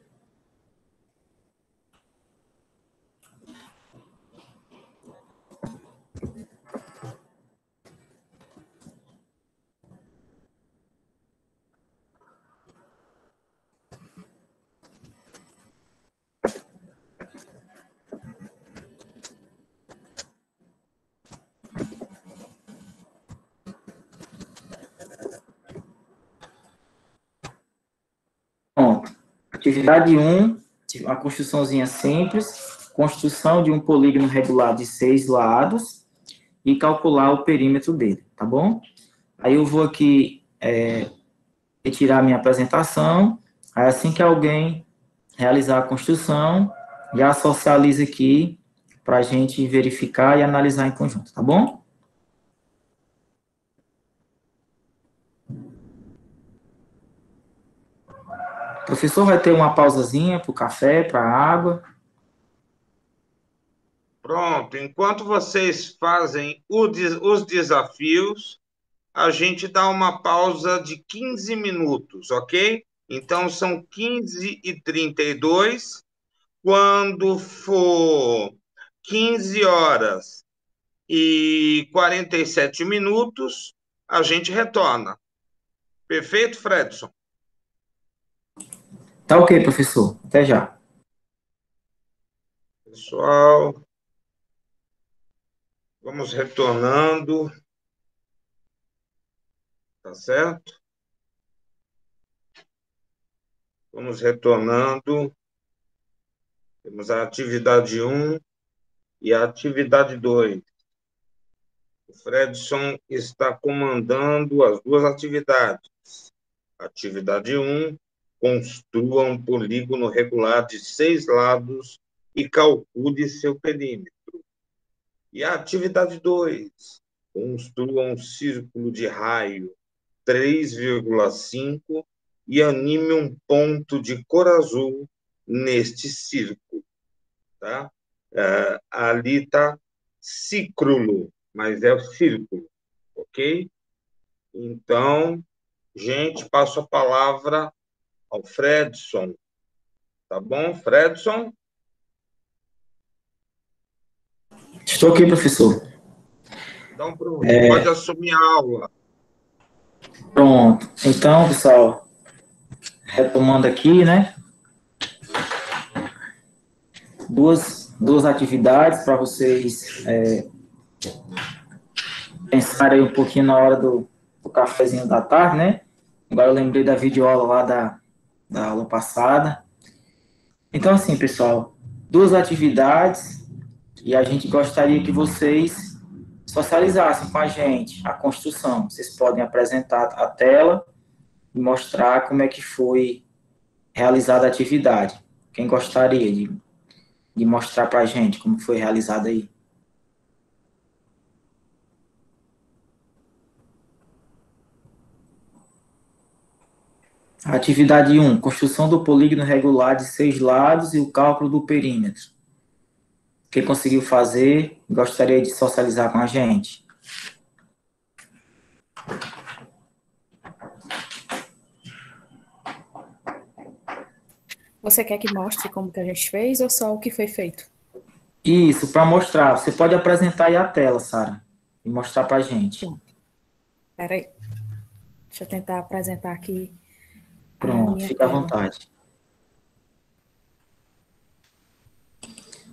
Pronto. Atividade 1, uma construçãozinha simples, construção de um polígono regular de 6 lados e calcular o perímetro dele, tá bom? Aí eu vou aqui retirar minha apresentação, aí assim que alguém realizar a construção, já socializa aqui para a gente verificar e analisar em conjunto, tá bom? O professor vai ter uma pausazinha para o café, para a água. Pronto, enquanto vocês fazem os desafios, a gente dá uma pausa de 15 minutos, ok? Então, são 15h32. Quando for 15h47, a gente retorna. Perfeito, Fredson? Tá ok, professor. Até já. Pessoal, vamos retornando. Tá certo? Vamos retornando. Temos a atividade 1 e a atividade 2. O Fredson está comandando as duas atividades. Atividade 1, construa um polígono regular de 6 lados e calcule seu perímetro. E a atividade 2, construa um círculo de raio 3,5 e anime um ponto de cor azul neste círculo. Tá? Ali está círculo, mas é o círculo, ok? Então, gente, passo a palavra ao Fredson. Tá bom, Fredson? Estou aqui, professor. Então, pronto, pode assumir a aula. Pronto. Então, pessoal, retomando aqui, né? Duas atividades para vocês pensarem um pouquinho na hora do cafezinho da tarde, né? Agora eu lembrei da videoaula lá da aula passada. Então, assim, pessoal, duas atividades e a gente gostaria que vocês socializassem com a gente a construção. Vocês podem apresentar a tela e mostrar como é que foi realizada a atividade. Quem gostaria de de mostrar para a gente como foi realizado aí. Atividade 1, construção do polígono regular de 6 lados e o cálculo do perímetro. Quem conseguiu fazer, gostaria de socializar com a gente. Você quer que mostre como que a gente fez ou só o que foi feito? Isso, para mostrar. Você pode apresentar aí a tela, Sara, e mostrar para a gente. Espera aí. Deixa eu tentar apresentar aqui a Pronto, minha fica à tela. vontade.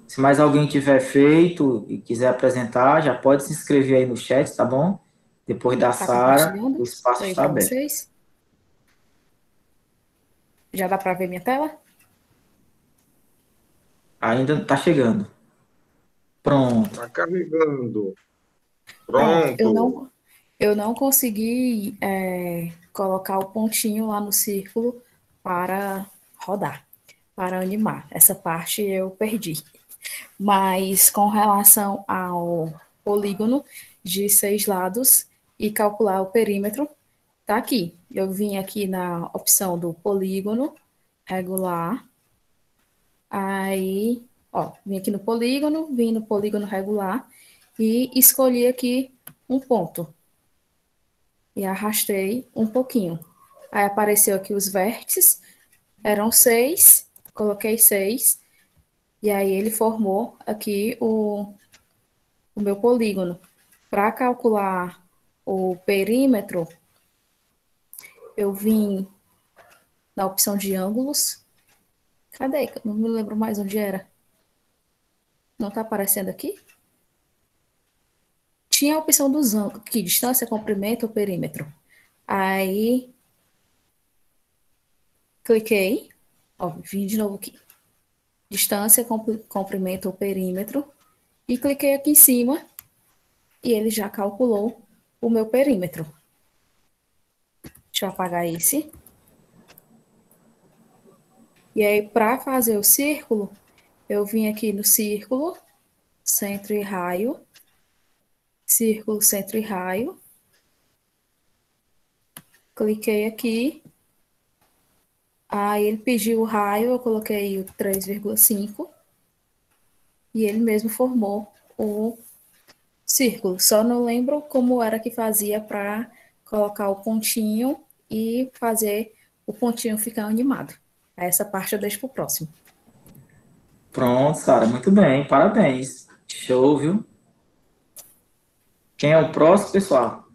Se mais alguém tiver feito e quiser apresentar, já pode se inscrever aí no chat, tá bom? Depois da Tá Sara, compartilhando? o espaço Aí está para aberto. vocês. Já dá para ver minha tela? Ainda está chegando. Pronto. Está carregando. Pronto. Pronto. Eu não consegui colocar o pontinho lá no círculo para rodar, para animar. Essa parte eu perdi. Mas com relação ao polígono de 6 lados e calcular o perímetro, tá aqui. Eu vim aqui na opção do polígono regular. Aí, ó, vim no polígono regular e escolhi aqui um ponto. E arrastei um pouquinho. Aí apareceu aqui os vértices, eram 6, coloquei 6, e aí ele formou aqui o meu polígono. Para calcular o perímetro, eu vim na opção de ângulos. Cadê? Não me lembro mais onde era. Não está aparecendo aqui? Tinha a opção dos ângulos, que distância, comprimento ou perímetro. Aí, cliquei. Ó, vim de novo aqui. Distância, comprimento ou perímetro. E cliquei aqui em cima e ele já calculou o meu perímetro. Deixa eu apagar esse. E aí, para fazer o círculo, eu vim aqui no círculo, centro e raio. Círculo, centro e raio. Cliquei aqui. Aí ele pediu o raio, eu coloquei o 3,5. E ele mesmo formou o círculo. Só não lembro como era que fazia para colocar o pontinho e fazer o pontinho ficar animado. Essa parte eu deixo para o próximo. Pronto, Sara, muito bem, parabéns. Show, viu? Quem é o próximo, pessoal?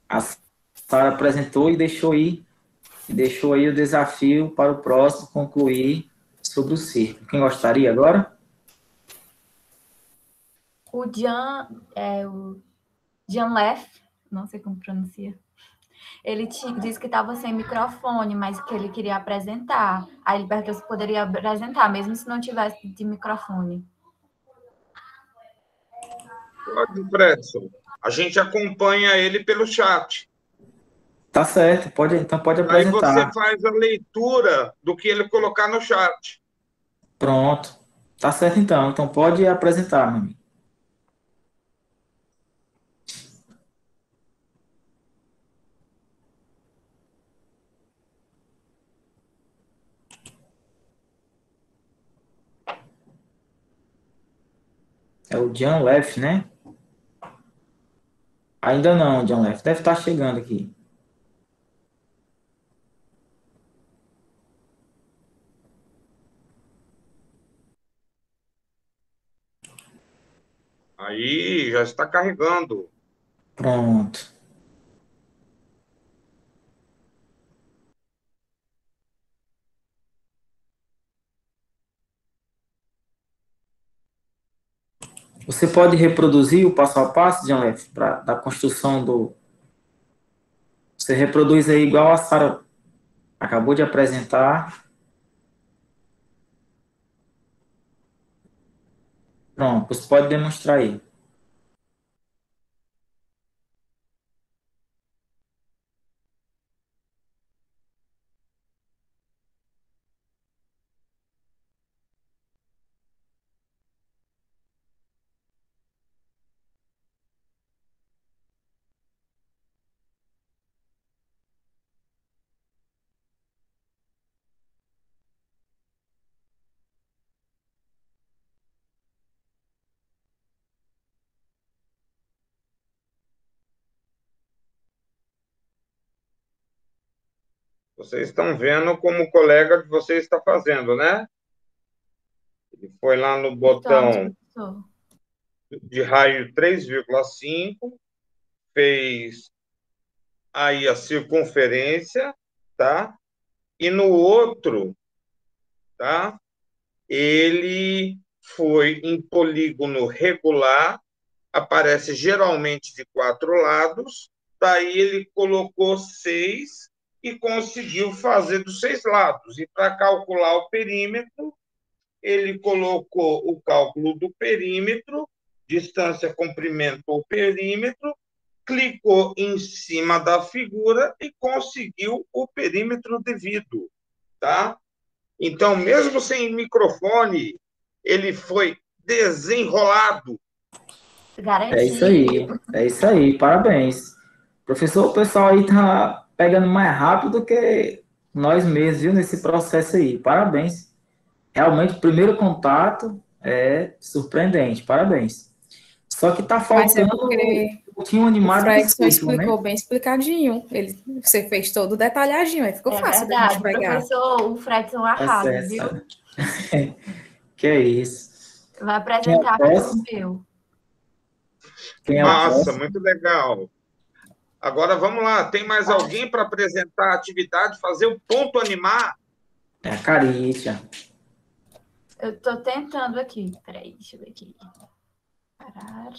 A Sara apresentou e deixou aí o desafio para o próximo concluir sobre o círculo. Quem gostaria agora? O Jan Leff, não sei como pronuncia. Ele disse que estava sem microfone, mas que ele queria apresentar. Aí ele perguntou se poderia apresentar, mesmo se não tivesse de microfone. Pode, Fredson. A gente acompanha ele pelo chat. Tá certo, então pode Aí você apresentar. faz a leitura do que ele colocar no chat. Pronto. Tá certo então. Então pode apresentar, meu amigo. É o John Leff, né? Ainda não, John Leff. Deve estar chegando aqui. Aí já está carregando. Pronto. Você pode reproduzir o passo a passo, John Leff, da construção do. Você reproduz aí igual a Sara acabou de apresentar. Pronto, você pode demonstrar aí. Vocês estão vendo como o colega de vocês está fazendo, né? Ele foi lá no botão Estou. de raio 3,5, fez aí a circunferência, tá? E no outro, tá? Ele foi em polígono regular, aparece geralmente de 4 lados, daí ele colocou 6 e conseguiu fazer dos 6 lados. E para calcular o perímetro, ele colocou o cálculo do perímetro, distância, comprimento ou perímetro, clicou em cima da figura e conseguiu o perímetro devido, tá? Então, mesmo sem microfone, ele foi desenrolado. É isso aí, parabéns. Professor, o pessoal aí tá pegando mais rápido que nós mesmos, viu, nesse processo aí. Parabéns. Realmente, o primeiro contato é surpreendente, parabéns. Só que tá Mas é faltando porque tinha um o animado Fred do só círculo, né? explicou bem explicadinho. Você fez todo detalhadinho, aí ficou É fácil da gente verdade, pegar. professor, o Fredson Tá arrasa, certo, viu? sabe? Que é isso. Vai Quem é o apresentar próximo? eu. Quem é o Massa, próximo? muito legal. Agora vamos lá, tem mais alguém para apresentar a atividade, fazer o ponto animar? É a Caritia. Eu tô tentando aqui. Peraí, deixa eu ver aqui. Parar.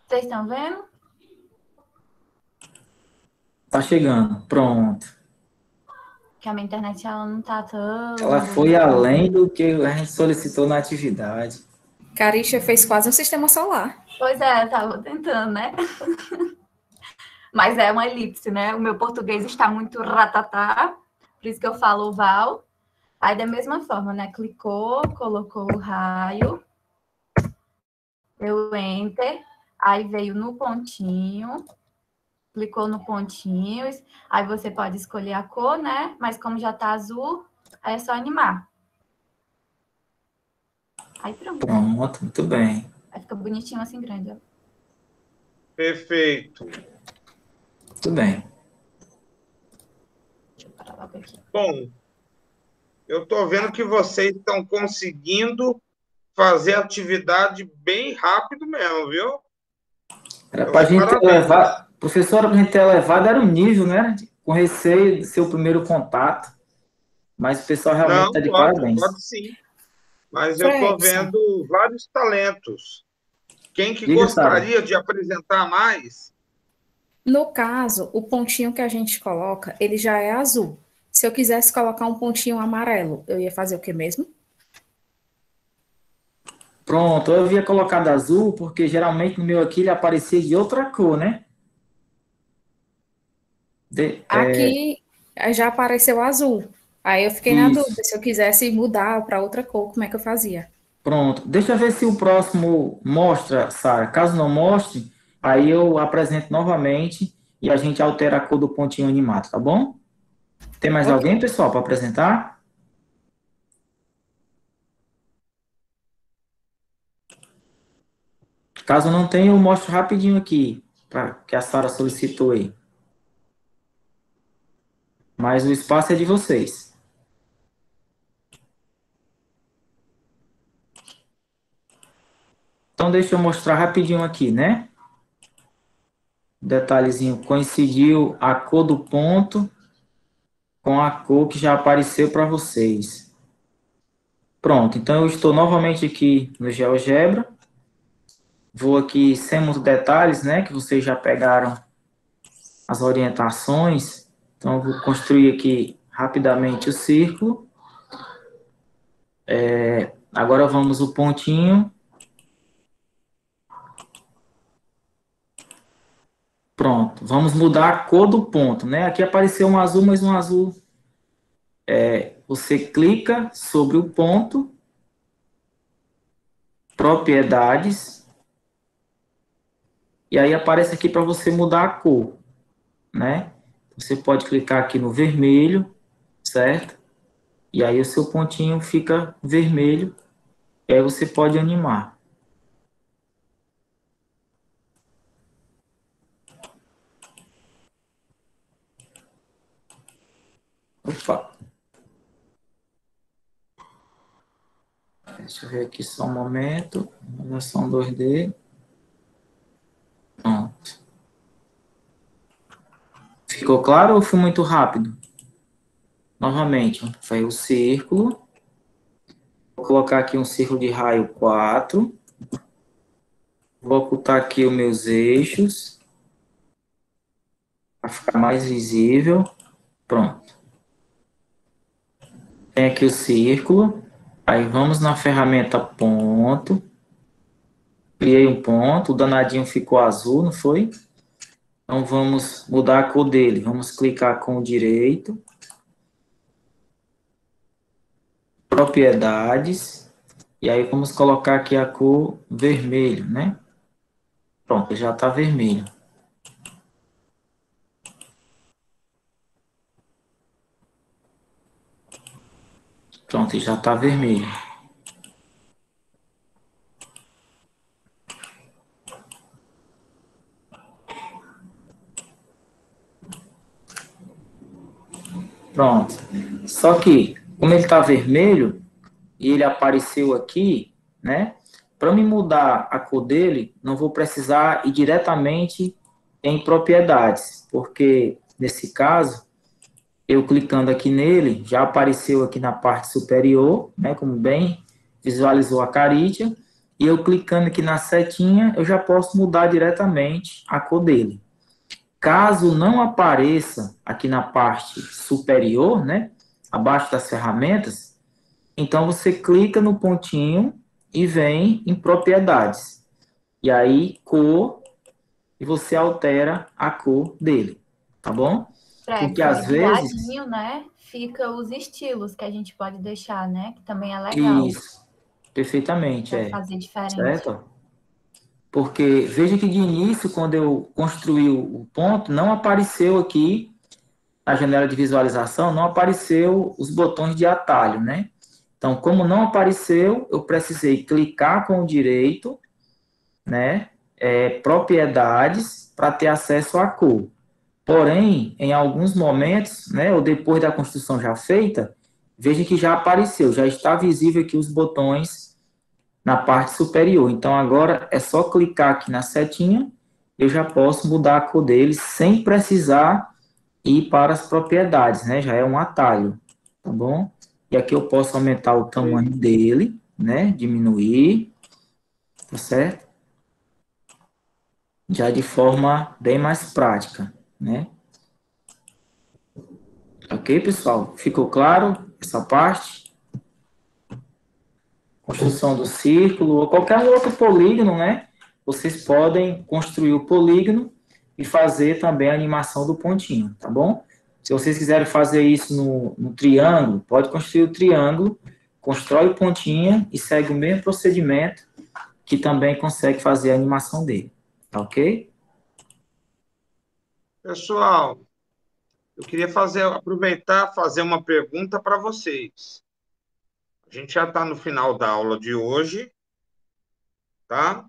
Vocês estão vendo? Tá chegando. Pronto. Que a minha internet ela não tá tão Ela foi boa. além do que a gente solicitou na atividade. Caricha fez quase um sistema solar. Pois é, eu tava tentando, né? Mas é uma elipse, né? O meu português está muito ratatá, por isso que eu falo oval. Aí, da mesma forma, né? Clicou, colocou o raio, deu enter, aí veio no pontinho, clicou no pontinho, aí você pode escolher a cor, né? Mas como já tá azul, aí é só animar. Aí pronto. Pronto, muito bem. Aí fica bonitinho assim, grande, ó. Perfeito. Muito bem. Deixa eu parar logo aqui. Bom, eu estou vendo que vocês estão conseguindo fazer a atividade bem rápido mesmo, viu? Era para a gente ter Parabéns. levado, professora, para a gente ter levado era um nível, né? Com receio de ser o primeiro contato. Mas o pessoal realmente está de parabéns. Pode sim. Mas eu estou vendo vários talentos. Quem que Diga, gostaria de apresentar mais? No caso, o pontinho que a gente coloca, ele já é azul. Se eu quisesse colocar um pontinho amarelo, eu ia fazer o que mesmo? Pronto, eu havia colocado azul, porque geralmente no meu aqui ele aparecia de outra cor, né? Aqui já apareceu azul. Aí eu fiquei na dúvida, se eu quisesse mudar para outra cor, como é que eu fazia? Pronto, deixa eu ver se o próximo mostra, Sara. Caso não mostre, aí eu apresento novamente e a gente altera a cor do pontinho animado, tá bom? Tem mais alguém, pessoal, para apresentar? Caso não tenha, eu mostro rapidinho aqui, que a Sara solicitou aí. Mas o espaço é de vocês. Então, deixa eu mostrar rapidinho aqui, né? Detalhezinho, coincidiu a cor do ponto com a cor que já apareceu para vocês. Pronto, então eu estou novamente aqui no GeoGebra. Vou aqui sem muitos detalhes, né? Que vocês já pegaram as orientações. Então, eu vou construir aqui rapidamente o círculo. Agora vamos o pontinho. Pronto, vamos mudar a cor do ponto, né? Aqui apareceu um azul, mas um azul. Você clica sobre o ponto, propriedades, e aí aparece aqui para você mudar a cor, né? Você pode clicar aqui no vermelho, certo? E aí o seu pontinho fica vermelho, e aí você pode animar. Opa. Deixa eu ver aqui só um momento. Versão 2D. Pronto. Ficou claro ou foi muito rápido? Novamente, foi o círculo. Vou colocar aqui um círculo de raio 4. Vou ocultar aqui os meus eixos. Para ficar mais visível. Pronto. Tem aqui o círculo. Aí vamos na ferramenta ponto. Criei um ponto. O danadinho ficou azul, não foi? Então vamos mudar a cor dele. Vamos clicar com o direito. Propriedades. E aí vamos colocar aqui a cor vermelho, né? Pronto, já está vermelho. Pronto, já está vermelho. Pronto. Só que, como ele está vermelho, e ele apareceu aqui, né? Para me mudar a cor dele, não vou precisar ir diretamente em propriedades, porque, nesse caso, eu clicando aqui nele, já apareceu aqui na parte superior, né? Como bem visualizou a Caritia, e eu clicando aqui na setinha, eu já posso mudar diretamente a cor dele. Caso não apareça aqui na parte superior, né, abaixo das ferramentas, então você clica no pontinho e vem em propriedades. E aí, cor, e você altera a cor dele, tá bom? Porque às vezes... ladinho, né, fica os estilos que a gente pode deixar, né, que também é legal. Isso, perfeitamente, Pra fazer diferente. Certo? Porque veja que de início, quando eu construí o ponto, não apareceu aqui, na janela de visualização, não apareceu os botões de atalho, né? Então, como não apareceu, eu precisei clicar com o direito, né? Propriedades, para ter acesso à cor. Porém, em alguns momentos, né, ou depois da construção já feita, veja que já apareceu, já está visível aqui os botões na parte superior. Então, agora é só clicar aqui na setinha, eu já posso mudar a cor dele sem precisar ir para as propriedades, né? Já é um atalho, tá bom? E aqui eu posso aumentar o tamanho dele, né? Diminuir, tá certo? Já de forma bem mais prática, né? Ok, pessoal? Ficou claro essa parte? Construção do círculo ou qualquer outro polígono, né? Vocês podem construir o polígono e fazer também a animação do pontinho, tá bom? Se vocês quiserem fazer isso no triângulo, pode construir o triângulo, constrói o pontinho e segue o mesmo procedimento que também consegue fazer a animação dele, tá ok? Pessoal, eu queria aproveitar e fazer uma pergunta para vocês. A gente já está no final da aula de hoje, tá?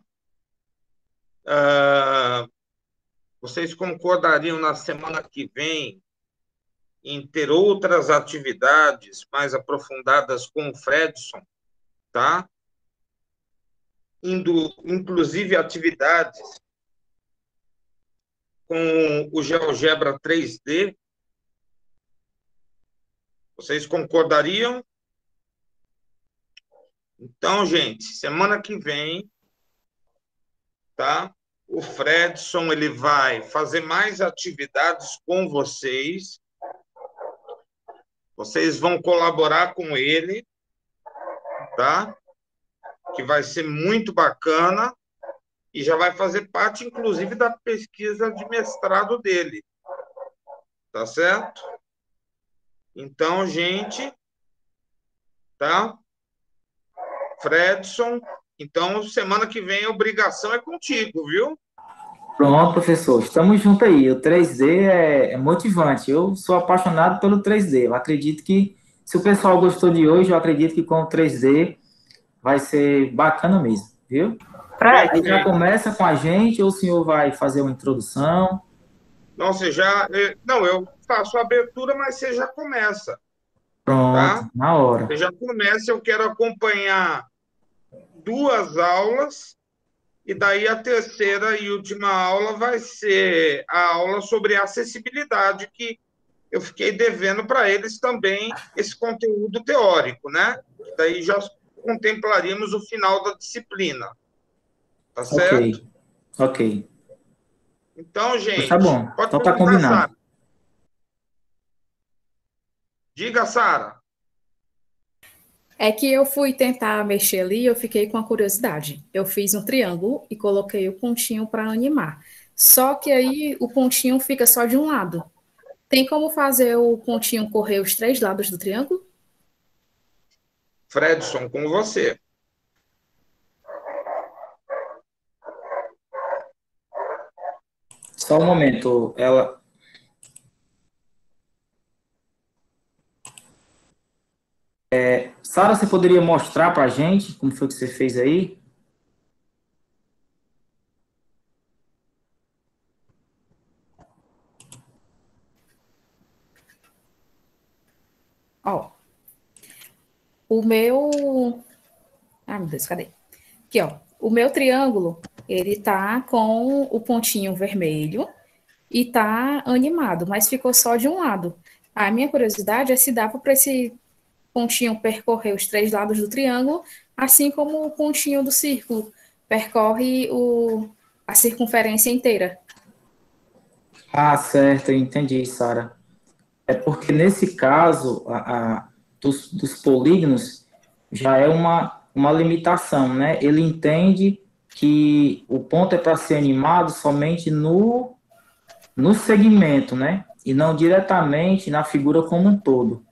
Vocês concordariam na semana que vem em ter outras atividades mais aprofundadas com o Fredson, tá? Inclusive atividades com o GeoGebra 3D. Vocês concordariam? Então, gente, semana que vem, tá? O Fredson, ele vai fazer mais atividades com vocês. Vocês vão colaborar com ele, tá? Que vai ser muito bacana e já vai fazer parte, inclusive, da pesquisa de mestrado dele. Tá certo? Então, gente, tá? Fredson, então, semana que vem a obrigação é contigo, viu? Pronto, professor, estamos juntos aí. O 3D é motivante. Eu sou apaixonado pelo 3D. Eu acredito que, se o pessoal gostou de hoje, eu acredito que com o 3D vai ser bacana mesmo, viu? Aí já começa com a gente, ou o senhor vai fazer uma introdução? Não, você já. Não, eu faço a abertura, mas você já começa, Pronto, tá? na hora. Você já começa, eu quero acompanhar 2 aulas, e daí a terceira e última aula vai ser a aula sobre acessibilidade, que eu fiquei devendo para eles também esse conteúdo teórico, né? Daí já contemplaríamos o final da disciplina, tá certo? Ok, ok. Então, Pois tá gente, bom. pode Então tá perguntar, combinado. Sara. Diga, Sara. É que eu fui tentar mexer ali e eu fiquei com a curiosidade. Eu fiz um triângulo e coloquei o pontinho para animar. Só que aí o pontinho fica só de um lado. Tem como fazer o pontinho correr os 3 lados do triângulo? Fredson, com você. Só um momento. Sara, você poderia mostrar para a gente como foi que você fez aí? Ó, o meu. Ah, meu Deus, cadê? Aqui, ó. O meu triângulo, ele tá com o pontinho vermelho e tá animado, mas ficou só de um lado. A minha curiosidade é se dava para esse pontinho percorrer os 3 lados do triângulo, assim como o pontinho do círculo percorre a circunferência inteira. Ah, certo, eu entendi, Sara. É porque nesse caso, dos polígonos, já é uma limitação, né? Ele entende que o ponto é para ser animado somente no segmento, né? E não diretamente na figura como um todo.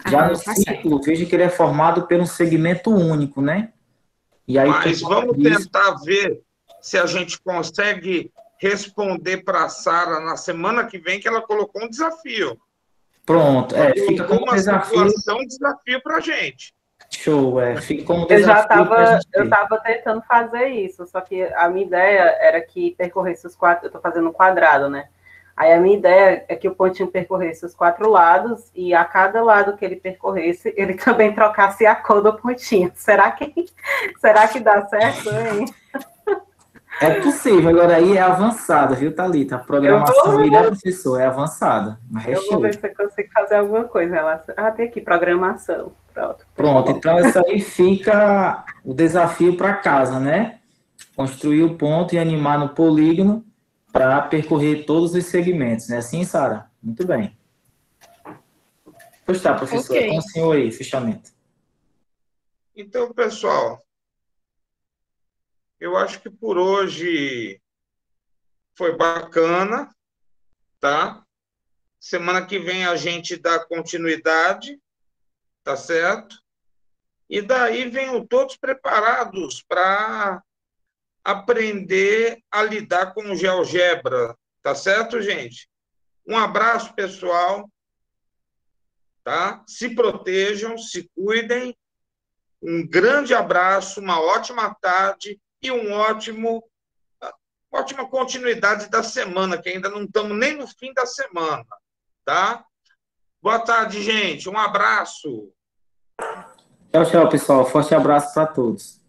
Já no Ah, tá certo. círculo, veja que ele é formado por um segmento único, né? E aí, por Mas conta vamos disso, tentar ver se a gente consegue responder para a Sara na semana que vem, que ela colocou um desafio. pronto, Ela fica colocou como uma desafio, situação, desafio para a gente. show, fica como Eu já desafio para a estava gente eu ter. tava tentando fazer isso, só que a minha ideia era que percorresse os 4, eu estou fazendo um quadrado, né? Aí a minha ideia é que o pontinho percorresse os 4 lados e a cada lado que ele percorresse, ele também trocasse a cor do pontinho. Será que dá certo, hein? É possível, agora aí é avançada, viu, Thalita? A Eu programação aí, né, vou, professor? É avançada, mas é eu vou show. ver se eu consigo fazer alguma coisa em relação. Ah, tem aqui programação. Pronto, tá Pronto, bom. então isso aí fica o desafio para casa, né? Construir o ponto e animar no polígono para percorrer todos os segmentos, né? Assim, Sara? Muito bem. Pois tá, Ok. professora, com o senhor aí, fechamento. Então, pessoal, eu acho que por hoje foi bacana, tá? Semana que vem a gente dá continuidade, tá certo? E daí venham todos preparados para aprender a lidar com o GeoGebra, tá certo, gente? Um abraço, pessoal, tá? Se protejam, se cuidem. Um grande abraço, uma ótima tarde e ótima continuidade da semana, que ainda não estamos nem no fim da semana, tá? Boa tarde, gente. Um abraço. Tchau, tchau, pessoal. Forte abraço para todos.